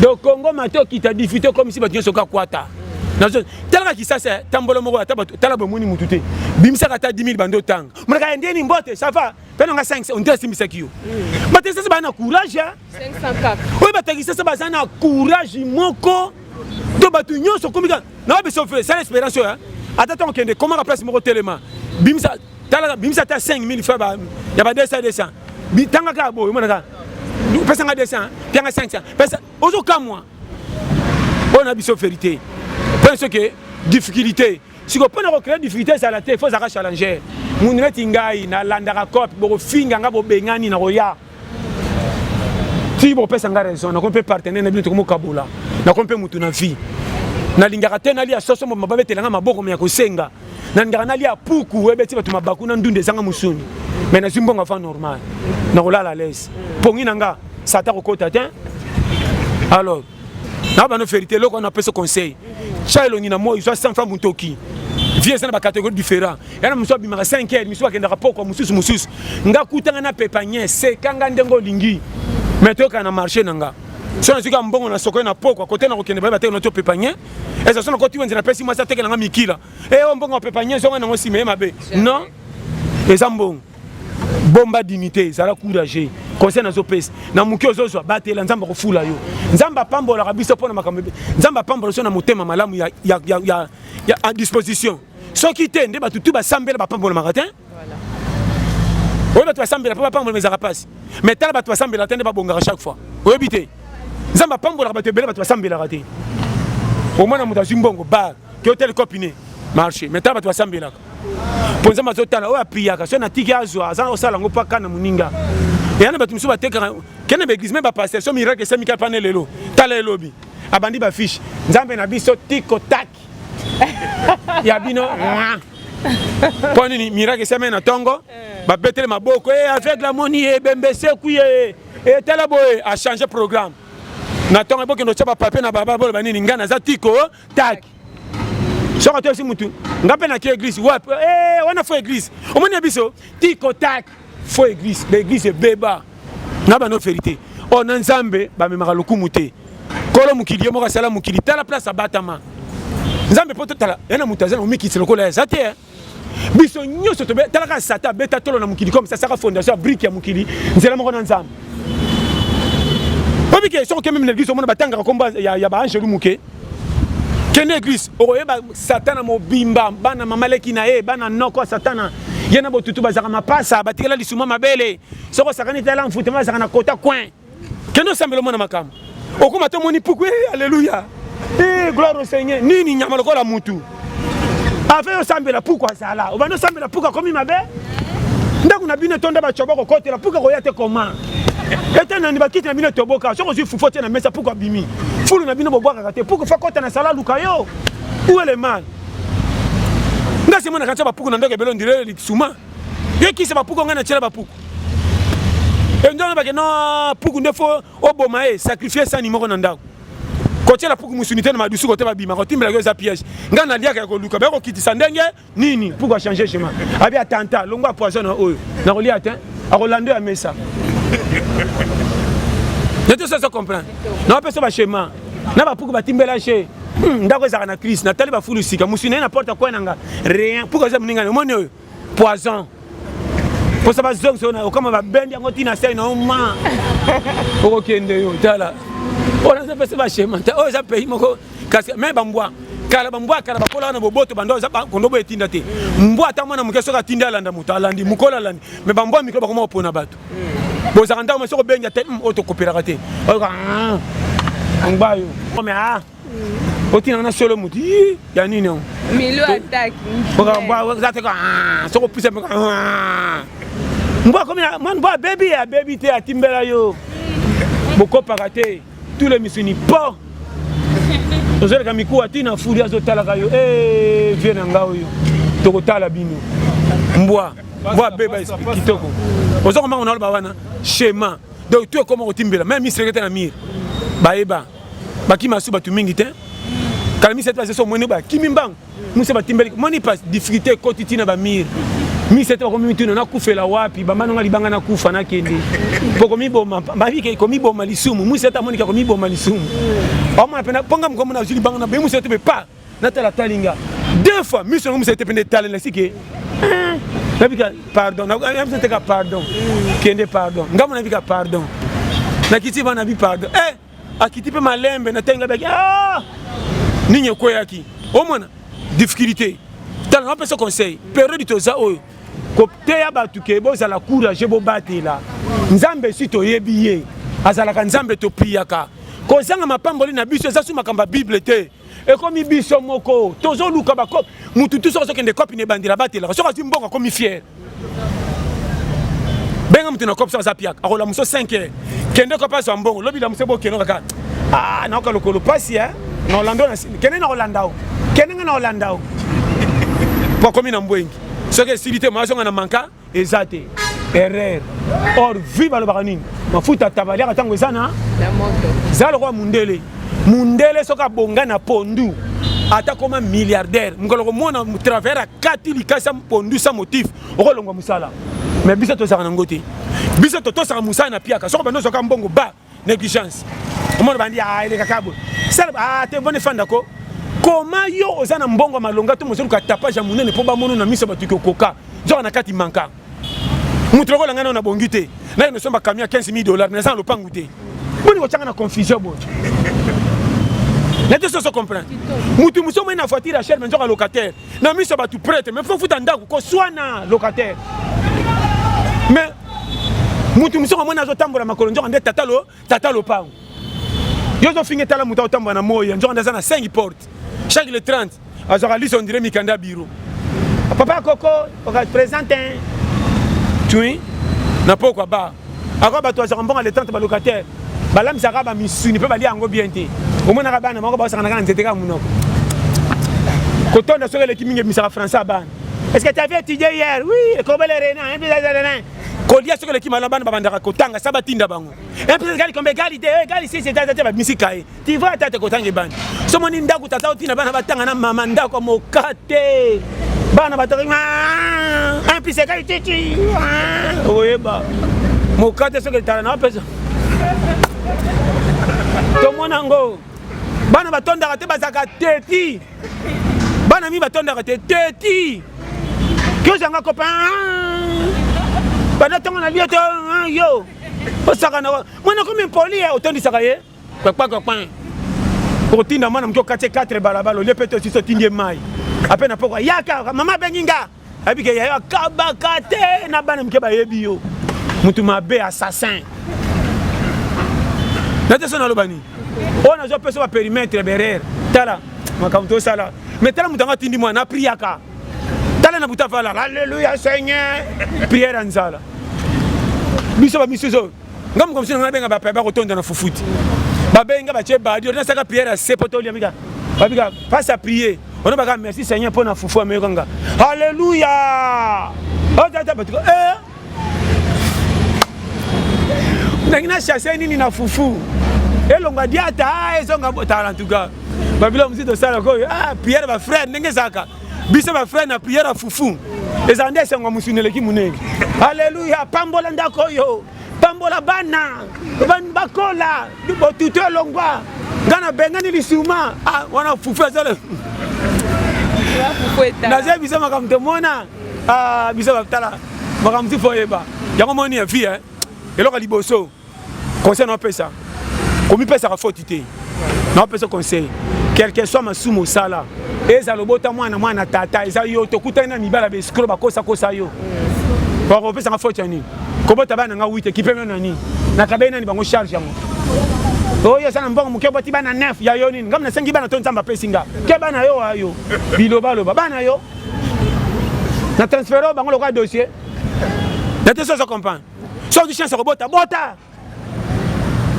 donc Congo mato qui t'a difficulté comme si ba tient soka kwata nazo tala ki ça c'est tambolo moko tala ba moni mutute bimisa ka ta 10000 bando tang mona ka ndeni mbote ça va pena nga 5 on teste misakio mate ça ba na courage 504 oui ba tagisa ça ba na courage moko to batu nyonso komika na ba so fait c'est l'espérance hein attends kende comment place moko telema bimisa ta 5000 fois ba ya ba 200 bi tanga ka bo mona ka pesa nga 200 tanga 500 pesa ozo ka moi on a biso vérité pense que difficulté si on peut recréer difficulté ça la tête faut ça challenger mun neti ngai na landaka cop bo finga nga bo bengani na roya ti bo pesa nga raison na ko peut partenaire na bino ko kabula na ko peut mutu na vie na lingaka te na lia soso mo mababetela nga maboko me ya kosenga na lingaka na lia puku ebeti bato mabaku na ndunde zanga musuni mais na zimbonga fa normal na kolala à l'aise pongi nanga sata ko kota te alors na ba no vérité loko na peso conseil chailo ni na moi soit 100 francs mutoki vie ça na ba catégorie différent yana muso bimaka 5 heures muso akenda rapoko mususu nga kutanga na pepanye se kanga ndengo lingi metoka na marché nanga sona sika mbongo na soko na poko côté na kokende ba te no to pepanye et ça sona côté wenza na pesi moi ça teke na mikila o mbongo pepanye zonga na ngosi me mabe non et ça mbongo bomba dignité ça la courager conseil na zo pesi na muki ozozo batela nzamba ko fula yo nzamba pambola kabiso pona makambe nzamba pambola so na motema malamu ya à disposition so qui tende ba tutu ba sambela ba pambola magatin voilà oyo ba sambela pa pambola mezaka passe mais tala ba to sambela tende ba bonga chaque fois oyo bité nzamba pambola ba tebela ba to sambela raté au moins na muta zimbongo ba ki hotel copine marché mais tala ba to sambela ponza mazotala oyo apiyaka so na tiki azwa azana osala ngo paka na muninga et ana batu musu bateka kene be église même ba pasteur so miracle ça mika panel lelo tala elobi abandi ba fiche nzambe na biso tiko tak ya bino poni ni miracle ça mena tongo ba betele maboko avec la monnaie bembese kuye et tala boy a changer programme na tongo boke no chapa papier na baba bolo banini ngana za tiko tak soko to si mutu ngape na ki église wapi wana fo église omoni biso tiko tak fo église l'église beba ngaba no vérité on nzambe ba memaka lokumu te kolo mukili mo ka sala mukili tala place abatama nzambe poto tala yana mutazana omiki tselo la zate biso nyoso to tala ka sata beta tolo na mukili comme ça saka fondation brique ya mukili nzela moko na nzambe obike so ke même l'église omona batanga komba ya ba angelu muke kene église okoyeba satana mobimba bana mamaleki na ye bana noko satana yena botutu bazaka mapasa batikela lisuma mabele soko sakani tala mfutema zaka na kota coin keno sambelo mona makam okuma to moni puku alléluia gloire au Seigneur nini nyama lokola mutu ave osambela puku azala obano sambela puku komi mabe ndaku na bino tonda ba choboko kote la puku koyate koma ete na ndibakiti na bino toboka soko zi fufote na mesa puku abimi fulu na bino bobwaka kate puku fa kota na sala luka yo où est le mal nga c'est mona kancha bapuku na ndoko belo ndire suma ye ki c'est bapuku nga na tshela bapuku et ndona ba ke non puku ndefo oboma e sacrifier sa nimoko na ndako ko tshela puku musunité na madusu ko te babima ko timbela ko za piège nga na liaka ko luka ba ko kitisa ndenge nini pour changer chemin abi atenta longwa poison na oyo na ko lia atteint a Rolando ya mesa Tout ça, ça comprend. Non, pas ça va chez moi. Na ba puku batimbela chez. Ndako ezaka na crise. Natali ba fulu sika. Musine n'importe quoi nanga. Rien. Pourquoi ça mninga moni poison. Pour ça ba zong so na comme ba bendi ngoti na sai na ma. Pour kende yo tala. On ça pas chez moi. Oh ça pays moko. Mais bambwa. Kala bambwa kala ba kola na boboto bando za kondo bo etinda te. Mbwa ta mwana mukeso ka tinda landa muta landi mukola landi. Mais bambwa mikro ba koma opona bato. Bon, ça rend sur bien tête autocoopératé. On va yo. Mais ah. Oti na solo muti. Ya nini non. Milo attaque. Bon, ça te ah, sur plus Mbwa comme man boy baby te atimbela yo. Boko paraté. Tous les missions pas. Ozele kamiku atina furi azotala kayo. Viens ngao yo. Tokotala bino. Mbwa beba kitoko. Ozo koma on alba wana schéma. Donc tu es comment otimbela même mi secrétaire na mir. Baeba. Baki masu batu mingi te. Kalami cette phase so moni ba kimimbang. Musa batimbeli moni pas difficulté quotidienne ba mir. Mi cette ko mi tuna na kufela wapi ba manonga libanga na kufa na kende. Poko mi boma ba vike ko mi boma lisumu. Musa ta moni ka ko mi boma lisumu. O mona pena ponga mko mona zili banga na be musa te be pas. Na tala talinga. Deux fois musa musa te pende talent sike. Pardon, pardon. Kende pardon. Ngamo na vika pardon. Na kiti bana bi pardon. Akiti pe malembe na tenga beki. Ninye koyaki. Omona difficulté. Tala na pesa conseil. Période toza oyo. Ko teya batu ke boza la courage bo batela. Nzambe si to yebiye. Azala ka nzambe to priaka. Ko zanga mapamboli na biso za su makamba Bible te. Et comme il biso moko, tozo luka ba kop, mutu tout ça qui ne copine ne bandira batela. So ka zimbonga comme fier. Benga mutu na kop sa zapiak. Akola muso 5 heures. Kende ko paso mbongo, lobi la musebo keno kaka. Ah, na ko lokolo pasi hein. Na Orlando na kene na Orlando. Kene na Orlando. Pour comme na mbwengi. Ce que silité ma zonga na manka ezate. Erreur. Or viva le baranine. Mafuta tabalia katango sana. La moto. Zalo kwa mundele. Mundele soka bonga na pondu ata comme milliardaire ngolo mona travers 4 likasa pondu sans motif okolongwa musala mais biso to saka ngote biso to saka musala na piaka soka bando soka mbongo ba négligence omona bandi ile kakabo sala te bonne fanda ko comment yo ozana mbongo malonga to moselu ka tapage munene po ba mono na miso batuko koka zo na kati manka mutroko langa na bongite na no somba kamia $15,000 na za lopangu te boni ko changa na confusion bo. N'était-ce que comprend. Mutu muso mena na voiture à cher mais un locataire. Na mi so ba tu prête mais faut futa ndako ko soit na locataire. Mais mutu muso mena zo tambola makolo njo ande tatalo pang. Yo zo finge tala muta tambola na moya njo ande za na 5 portes. Chaque le 30 azora liste on dirait mikanda bureau. Papa Coco on va présenter. Tu na poko ba. Ako ba to azora mbonga le 30 ba locataire. Balam zaka ba misuni pe bali ango bien te. Au moins na bana moko ba saka na nzete ka munoko. Kotonda sokele kiminge misaka français ban. Est-ce que tu avais étudié hier? Oui, comme les renins, un peu les Kolia sokele ki malamba na bandaka kotanga sabatinda bango. Un peu gali comme égalité, ici c'est tata ba misikae. Tu vois tata kotanga ban. Somo ni ndaku tata otina bana batanga na mama ndako mokate. Bana batanga un peu égalité. Oui ba. Mokate sokele tala na pesa. Tomonango bana batonda te bazaka teti bana mi batonda te teti que janga copain bana tonga na lieto yo osaka na mwana comme poli otondi saka ye copain pour tinda mwana mko 4 balabalo le peto si so tindie mai apena poko yaka mama benginga abike ya kabakate na bana mke ba yebi yo mutu mabe assassin. N'était-ce pas l'obani? On a déjà un périmètre derrière. Tala, ma kamto sala. Mais tala mutanga tindi moi na priaka. Tala na buta fala. Alléluia Seigneur. Prière en sala. Biso ba misozo. Ngam comme si on a benga ba peba kotonda na fufuti. Ba benga ba che ba dio na saka prière à sepoto liamika. Ba bika face à prier. On a pas merci Seigneur pour na fufu amekanga. Alléluia. Oh tata batiko Nangina chasse nini na fufu. Elonga diata ezonga botala en tout cas. Babilo mzito sala ko prière ba frère ndenge zaka. Biso ba frère na prière fufu. Ezande sengo musuneleki munenge. Alléluia, pambola ndako yo. Pambola bana. Bakola, dubo tuto longwa. Ngana bengani lisuma. Wana fufu ezale. Naze biso makamte mona. Biso batala. Makamti foyeba. Yango moni ya vie eloko liboso. Conseil non pesa. Komi pesa ka fotité. Non pesa conseil. Quel que soit ma sumo sala. Eza lobota mwana tata eza yo to kutana mibala be skro ba kosa yo. Ba ko pesa ka fotani. Ko bota bana nga 8 équipe nani. Na kabena ni bango charge yango. Oyo sana mbongo muke boti bana 9 ya yo nini. Ngamna sengi bana tonza mba pesinga. Ke bana yo ayo. Biloba bana yo. Na transfert bango lokwa dossier. Na te so comprendre. So du chance ko bota.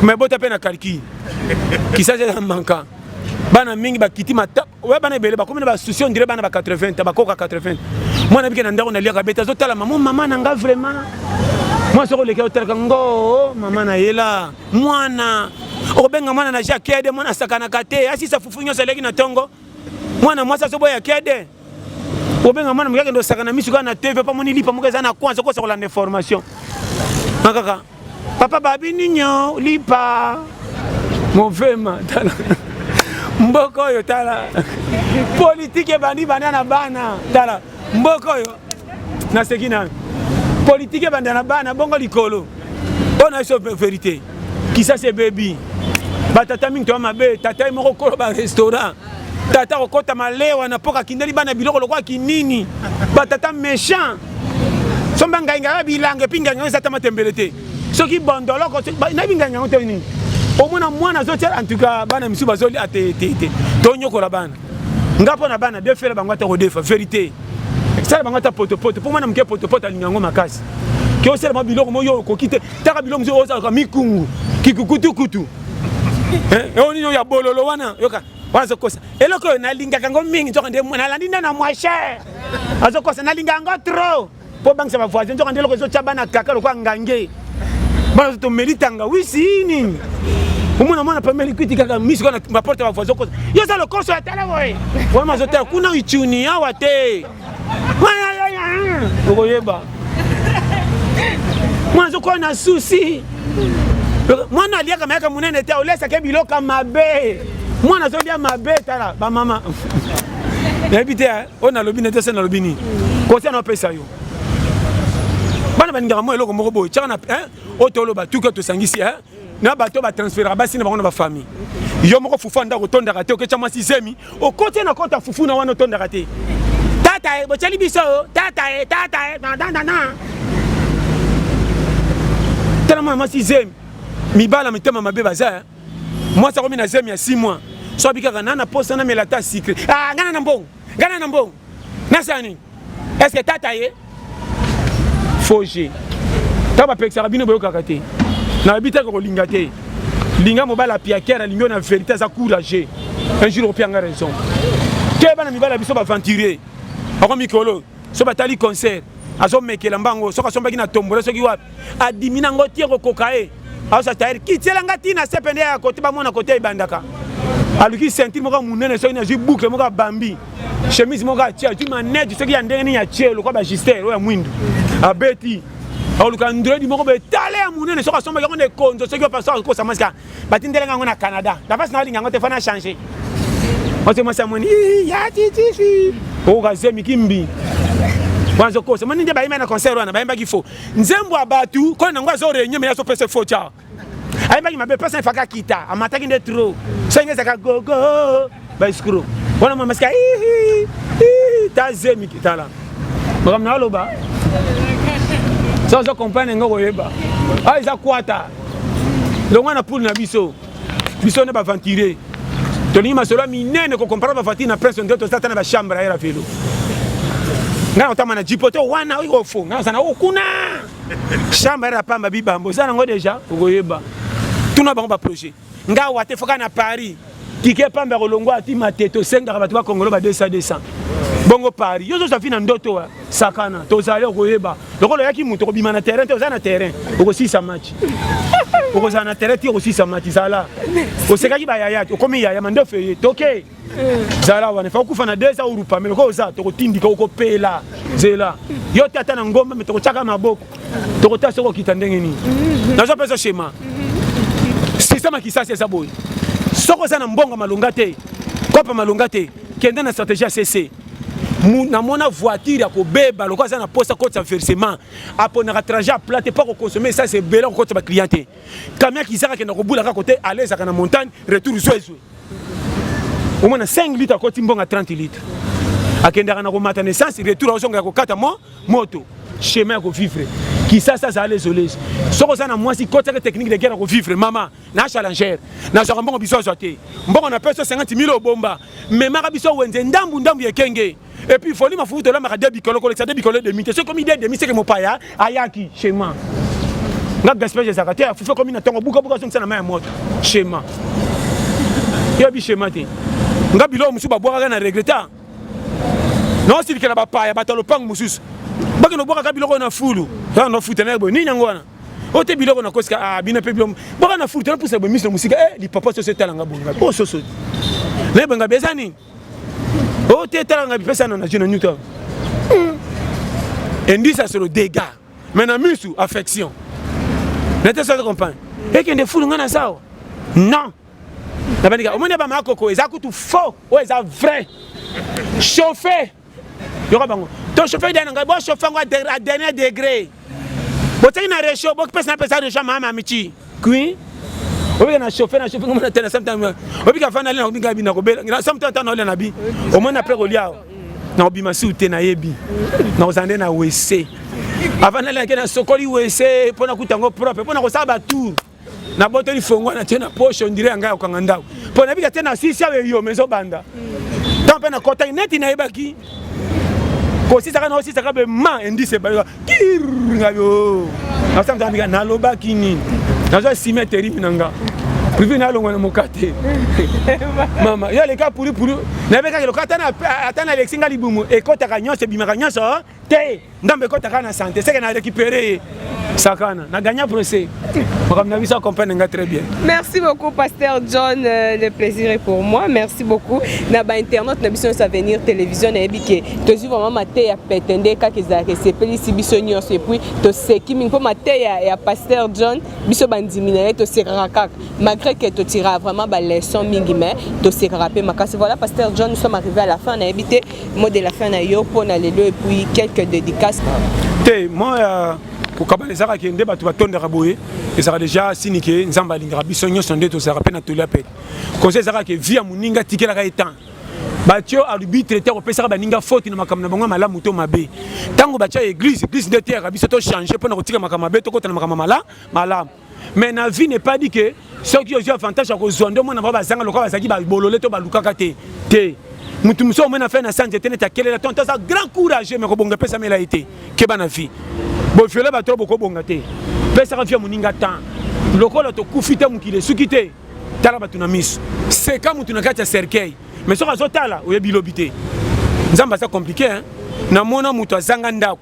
Mais bota pe na calcul. Qui ça c'est manquant. Bana mingi bakiti mata ouais bana belé ba comme ba souci on dirait bana ba 80 ba koka 80 moi na biki na ndako na lia kabeta zo tala maman nanga vraiment moi soko leka otala ngo maman na yela mwana obenga mwana na jakede mwana sakana kate asi sa fufunyo seleki na tongo mwana mwasa sobo ya kede obenga mwana mukake ndo sakana misuka na TV pa moni lipa mukeza na kwanza ko sokola de formation makaka papa babi ninyo lipa movema tala mboko yo tala politique bandi banana bana tala mboko yo na sekina politique bandana bana bongo likolo on a so vérité qui ça c'est baby batata mingi to mabe tata moko kolo ba restaurant tata okota malewa na poka kindeli bana biloko lokwa kinini batata méchant somba ngainga bilange pinga ngasa tamatembelete soki bondolo ko na binga ngango ni au moins mwana zotia en tout cas bana misu bazoli ate tonyo ko la bana ngapo na bana de faire bango ta kodefa vérité ça bango ta poto pour mwana mke poto alingango makasi ki osela mabiloko moyo ko kite taka biloko mzo oza ka mikungu kikukutu e oni yo ya bololo wana yoka wana zokosa eloko na linga kango mingi nzoka nde mwana landinda na moi cher azokosa na linga ngo trop po bangsa ba voisin nzoka ndelo ko zo chabana kaka lo kwa ngange bana to melitanga wisini umuna mwana pameli kritika misiko na maporte wa voisin ko yo za le koso ya tala boy wa mazote kuna ichuni hawa te ogoyeba mwana zo ko na susi mwana alia kama yaka munene te olesa ke biloka mabe mwana zo dia mabe tala ba mama ebite ona lobine te sena lobini ko sena pesa yo bana baninga mo eloko moko boy tshaka na otolo batuka to sangisi na bato ba transférer basi na bango na ba famille yo moko fufu anda ko tonda kate okecha mwasi zemi okote na kota fufu na wana tonda kate tata bo chali biso tata na tala mwasi zemi mibala mitema mabe baza moi ça komi na zemi ya 6 mois so bikaka na poste na melata secret ngana na mbongo na sani est-ce que tata ye Foge. Taba peksa bino boyo kakate. Na bita ko linga te. Linga mobala piakera lingo na vérité za courage. Un jour opianga raison. Ke bana mibala biso ba aventurer. Ako mikolo. So batali concert. Azo mekela mbango so ka sombaki na tombola so ki wapi. Adimina ngoti ko kokae. Asa taire kitela ngati na sepende ya kote ba mona kote ibandaka. Aluki sentir moka munene so ina ji boucle moka bambi. Chemise moka tia tu manette so ki ya ndenge ni ya chelo kwa ba gister o ya mwindu. Abeti auluka ndredi moko betale ya munene soka somba yango ne konzo soki pasa ko samaska batindele ngango na Canada la base na linga ngo te fana changer on se masa moni ya titi o ka zemi kimbi wanzo ko se moni nde baima na concert wana baimba kifo nzembo abatu ko na ngwa zo renye me ya so pese focha aimba ki mabe pesa faka kita amataki nde trop so ngeza ka gogo ba screw wana mamaska ta zemi kitala Madame Naloba ça je comprends ngo yeba za kwata le mwana pour na biso ne ba aventurer to ni masolo minene ko comparer ba fatine na presse ndoto sata na ba chambre era filo ngana otama na jipoto wana iko fo ngana sana okuna chambre era pamba bibambo sana ngo déjà ngo yeba tuna bango ba projet nga wate foka na Paris ticket pamba kolongo ati mateto 5 ba Congolo ba 200 bongo Paris yo zo fina ndoto sakana tozali koyeba lokolo yaki muto ko bima na terrain to za na terrain oko 6 match oko za na terrain ti oko 6 match zala o sekaki ba yaya o komi yaya mando feye toke zala wana fa kufa na 2 jours pa mais ko za to ko tindika ko pela zela yo tata na ngomba metoko chaka maboko to ko taso ko kitandenge ni nazo pesa shema système qui ça c'est ça boy soko za na mbonga malonga te kopa malonga te kende na stratégie ACC na mona voiture ya kobeba loko za na poste côté versement apona trajet à plate pas consommer ça c'est belé côté ba clienté camion qui sera kenda ko bula ka côté aller za na montagne retour zoezo au moins 5 litres côté mbonga 30 litres akenda na ko mata naissance retour ozonga ko kata moto chemin ko vivre qui ça ça les isolés soko za na mwasi côté technique de guerre ko vivre mama na challenger na zo mbongo biso zote mbongo na peso 50 000 bomba mais mara biso wenze ndambu yekenge. Et puis il faut que tu aies des bicolo, de mythes. C'est comme idée de mythes que mon paya, ayaki, chez moi. Je suis gaspillé des arrêtés, il faut que tu aies un boucan pour que tu aies un mot. Chez moi. Il y a un chez moi. Je suis boire un regrettant. Non, c'est que la paya, tu as le pang moussus. Je suis boire un biloko na foulou. Tu as un foot, ni n'angwana. O te biloko na koska a bina pe biloko. Boire na foulou, tu as poussé le musique, musique. Eh, les papas se talanga bonga. Oh, soso. Les benga bezani. Oh, tu es talanga pesa na jina Newton. Et dit ça sur le dégât. Maintenant, musu, affection. N'était ça de comprendre. Et qu'il y a des foules, on ça. Non. Au moins, il y a des coco, ils ont tout faux, ou ils ont vrai. Chauffé. Ton chauffeur, il y a un chauffeur à dernier degré. Bon, tu as un réchaud, bon, personne n'a pas de réchaud, maman, amici. Oui. Oui, on a chauffé, comme on a tenu sometimes. Oui, quand on a allé dans la cabine, sometimes on a allé dans la vie. Au moins, après, on a na obimasi utena yebi na ozande na wc avant na leke na sokoli wc pona kutango propre pona ko saba tour na boto li fongwa na tena poche on dirait anga okanga ndao pona bika tena sisi ya yo mezo banda tant pe na kota neti na yebaki ko sisi kana sisi ka be ma indice ba kir ngayo na samta bika na loba kini na zo simeteri minanga privé na longo na mokate mama ya le ka puri na beka ke lokata na atana Alexinga libumu e kota ka nyonso bimaka nyonso te ndambe kota ka na santé c'est que na récupérer sakana na gagner procès comme na bisa comprendre nga très bien. Merci beaucoup Pasteur John, le plaisir est pour moi. Merci beaucoup na ba internet na biso sa venir télévision na ebike to zu vraiment maté ya petende ka keza resepeli si biso nyonso et puis to sekimi po maté ya Pasteur John biso bandimina to sekaka malgré que tu tiras vraiment ba leçon mingi mais to sekarape makasi. Voilà Pasteur John, nous sommes arrivés à la fin, on a évité mot de la fin na yo pour na lelo et puis quelques dédicaces. Moi pour kabalezaka kende batu batondera boye ezaka déjà sinike nzamba lingara biso nyonso nde to sera pe na tolia pe conseil ezaka ke via muninga tikelaka etan batio arbitre te opesaka baninga faute na makambo na bango malamu to mabe tango batia église de terre biso to changer pour na kotika makambo mabe to kota na makambo malamu mais na vie n'est pas dit que ceux qui ont avantage à kozonde mona ba bazanga lokwa bazaki ba bolole to balukaka te mutu muso mona fait na santé te ta kele la tonta ça grand courage mais ko bonga pesa mela été ke bana vie bon fiole ba trop boko bonga te pesa ka fia muninga tan lokola to kufite mukile sukite tala batu na miso c'est comme mutu na kati ya cercueil mais so ka zotala oyebi lobité nzamba ça compliqué hein na mona mutu azanga ndako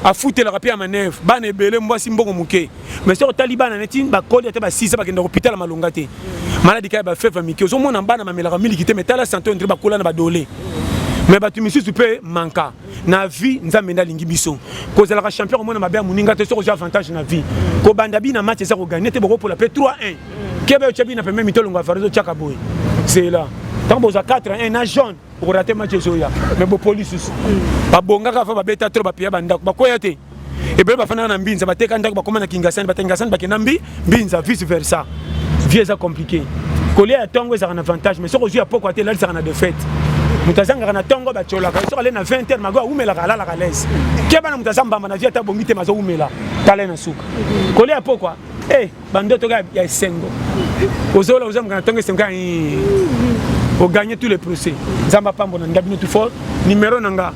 a foutre la rapia manœuvre bana ebele mbwasi mbongo muke mais so talibana neti ba koli ate ba 6 ba kenda hôpital malonga te maladi ka ba fever mike zo mona bana mamela miliki te mais tala santé on ba kola na ba dolé mais batu misusu pe manka na vie nzambe ndalingi biso kozala ka champion mona mabe muninga te so ko avantage na vie ko banda bi na match ça ko gagner te boko pour la pe 3-1 kebe ochebi na premier mitolo nga farizo chaka boy c'est là tant boza 4-1 na jaune pour rater match zoya mais bo police ba bonga ka fa ba beta trop ba pia banda ba koya te et be ba fana na mbinza ba teka ndako ba koma na kingasani ba tengasani ba kenambi mbinza vice versa vie ça compliqué coller à tongo ça un avantage mais so ko jouer poko te là ça na défaite mutazanga na tongo ba chola ka so aller na 20h mago umela kala la kalaise keba na mutazamba na vie ta bongite mazo umela kala na suka coller à poko bando to ga ya sengo ozola ozanga na tongo senga pour gagner tous les procès. Zamba Pambo na ngabino tout fort. Numéro nanga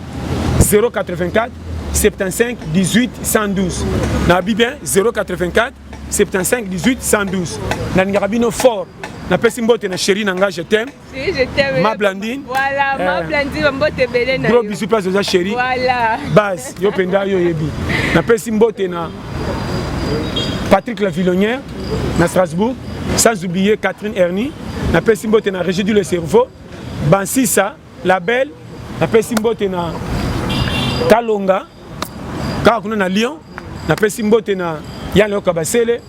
084 75 18 112. Na bien 084 75 18 112. Na ngabino fort napesi mbote na chérie nanga je t'aime. Oui, je t'aime. Ma Blandine. Voilà, ma Blandine mbote belé na. Gros bisous place aux chérie. Voilà. Base yo penda yo yebi. Napesi mbote na Patrick la Villonnière na Strasbourg, sans oublier Catherine Ernie. Napesi mbote na Régie du le cerveau. Bansisa la belle. Napesi mbote na Kalonga. Kaka kuna na Lyon. Napesi mbote na Yann Kabasele.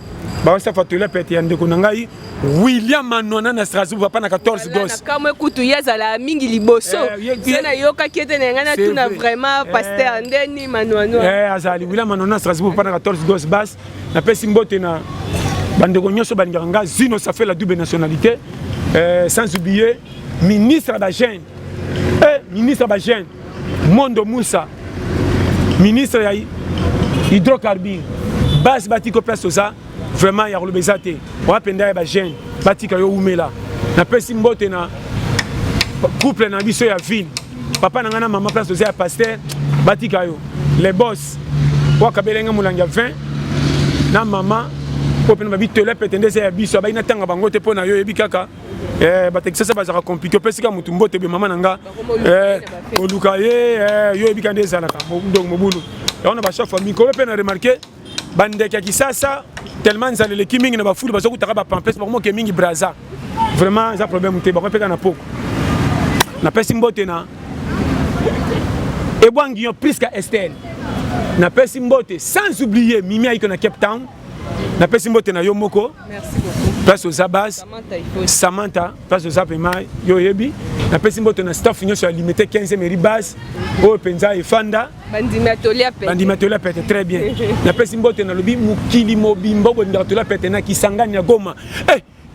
Bawasa fatula pete ya ndeko nangai William Manona na Strasbourg papa na 14 gosses. Kama ekutu yazala mingi liboso. Tena yoka kiete na ngana tuna vraiment pasteur ndeni Manona. Azali William Manona na Strasbourg papa na 14 gosses bas. Napesi mbote na bandeko nyonso balinganga Zino ça fait la double nationalité. Sans oublier ministre Bagène. Ministre Bagène. Mondo Moussa. Ministre ya hydrocarbures. Bas batiko place ça. Vraiment il y a le bezate. On va penda ba jeune. Batika yo umela. Na pesi mbote na couple na biso ya ville. Papa nanga na maman place ça pasteur. Batika yo. Les boss. Wa kabelenga mulanga 20. Na maman ko pena ba bitole petende ya biso ba ina tanga bango te pona yo yebi kaka. Batekisa ça bazaka compliqué pesi ka mutu mbote be maman nanga. Oluka yo yebi kande zalaka. Donc mobulu. Et on a ba chef famille ko pena remarquer bandeka kisasa tellement nzale le kimingi na bafulu bazo kutaka ba pampes ba moke mingi braza vraiment ça problème te ba peka na poko na pesi mbote na ebwangi yo plus ka Estelle na pesi mbote sans oublier Mimi aiko na Cape Town na pesi mbote na yo moko merci beaucoup place aux Abas Samantha place aux Apema yo yebi na pesi mbote na staff nyo sur limité 15e mairie base o penza e fanda bandimatolia pete très bien na pesi mbote na lobi mukili mobimbo bandimatolia pete na Kisangani ya Goma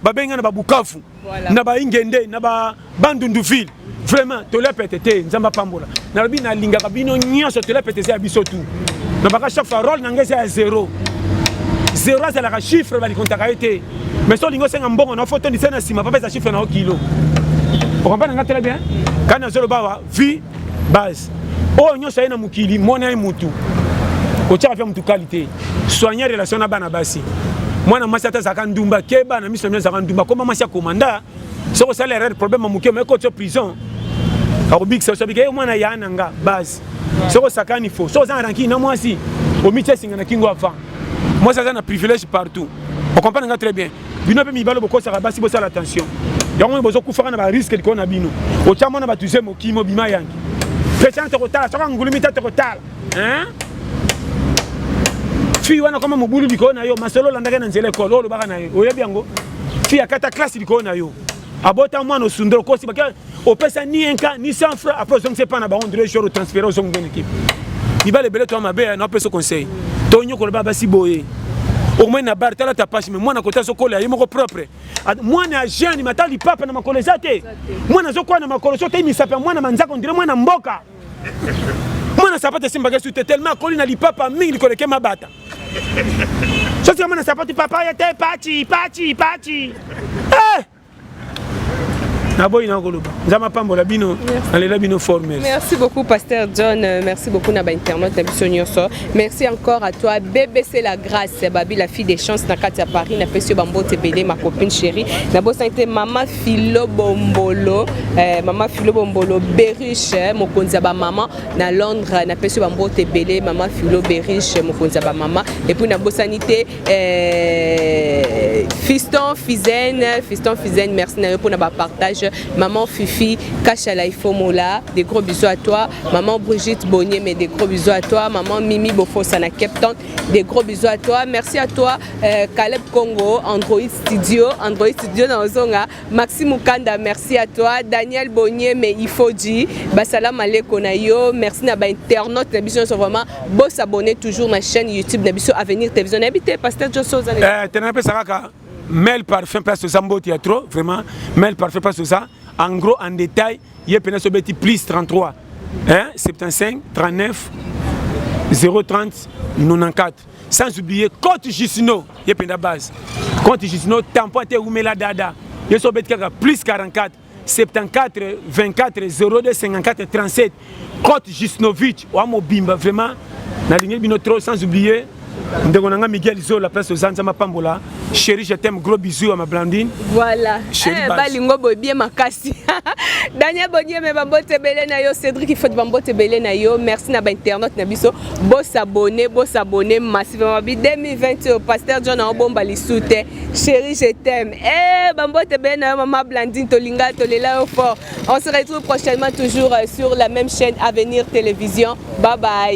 babenga na babukafu na ba ingende na ba bandunduville vraiment tolia pete te nzamba pambola na lobi na linga kabino nyonso tolia pete za biso tout na baka chaque parole na ngeza ya 0 c'est la chiffre bali kontaka été mais so lingo senga mbongo na photo ni sena sima papa za chiffre na kilo on comprend nga très bien kana zolo bawa vie base oh nyonso ina mukili mona mutu otia fa mutu qualité soigner relation na bana basi mwana masi ata zaka ndumba keba na miso zaka ndumba koma masi ya komanda soko sala erreur problème muke mais ko prison arobik ça sabike mwana yana nga base soko sakani fo so za ranki na mwasi o miche singa na kingo avant moi ça a un privilège partout on comprend nga très bien bino pe mi balo boko saka basi bo sala attention yango bozo kufaka na ba risque liko na bino o chama na batuze mokimo bima yangi pesa te kotala soka ngulumita te kotala hein fi wana kama mobulu biko na yo masolo landaka na nzele ko lo baka na yo oyebi yango fi akata classe biko na yo abota mwana osundro ko si baka opesa ni enka ni 100 francs après on sait pas na ba on dirait jour transférer au son équipe il va le belé toi ma bé na peso conseil to nyoko ba basi boye au moins na bar tala ta page mais moi na kota sokola yimo ko propre moi na jeune matali papa na makolo zate moi na zokwa na makolo sote mi sapa moi na manzaka on dirait moi na mboka moi na sapate simba gesu tellement koli na li papa mingi koleke mabata so si moi na sapate papa ya te pachi Merci beaucoup Pasteur John, merci beaucoup Naba Internet, merci encore à toi BBC La Grâce, Babi la fille des chances Nakati à Paris, na Pesio Bambo Tebele, ma copine chérie, Nabo Sainte Mama Philo Bombolo, Beriche, Mokonzaba Maman, na Londres, na Pesio Bambo Tebele, Mama Philo Beriche, Mokonzaba Maman, et puis Nabo Sanité, Fiston Fizen, merci pour Naba partage. Maman Fifi, Kachala Ifomola, des gros bisous à toi. Maman Brigitte Bonnier, mais des gros bisous à toi. Maman Mimi Bofosa na Cape Town, des gros bisous à toi. Merci à toi, Caleb Congo, Android Studio dans Ozonga. Maxime Mukanda, merci à toi. Daniel Bonnier, mais il faut dire. Basalam aleko na yo. Merci na ba internaute, na biso vraiment. Beau s'abonner toujours na chaîne YouTube na biso Avenir Télévision. Habité Pasteur Josso Zane. Tenape Saraka. Mail parfum place de Zambo Théâtre, vraiment. Mail parfum place de ça. En gros, en détail, il y a plus 33 hein, 75 39 030 94. Sans oublier Côte Gisino, il y a base. Côte Gisino, Tampote Oumela Dada, il y a plus 44 74 24 02 54 37. Côte Gisnovic, Ouamo Bimba, vraiment. La ligne Binotro, sans oublier ndeko nanga Miguel Zo la place aux Anzama Pambola. Chérie, je t'aime, gros bisous à ma Blandine. Voilà. Chérie, balingo bobie makasi. Daniel Bonier me bambote belé na yo, Cédric il faut bambote belé na yo. Merci na ba internet na biso. Bo s'abonner massivement. 2020 au pasteur John Obomba Lissoute. Chérie, je t'aime. Bambote belé na yo maman Blandine tolinga tolela au fort. On se retrouve prochainement toujours sur la même chaîne Avenir Télévision. Bye bye.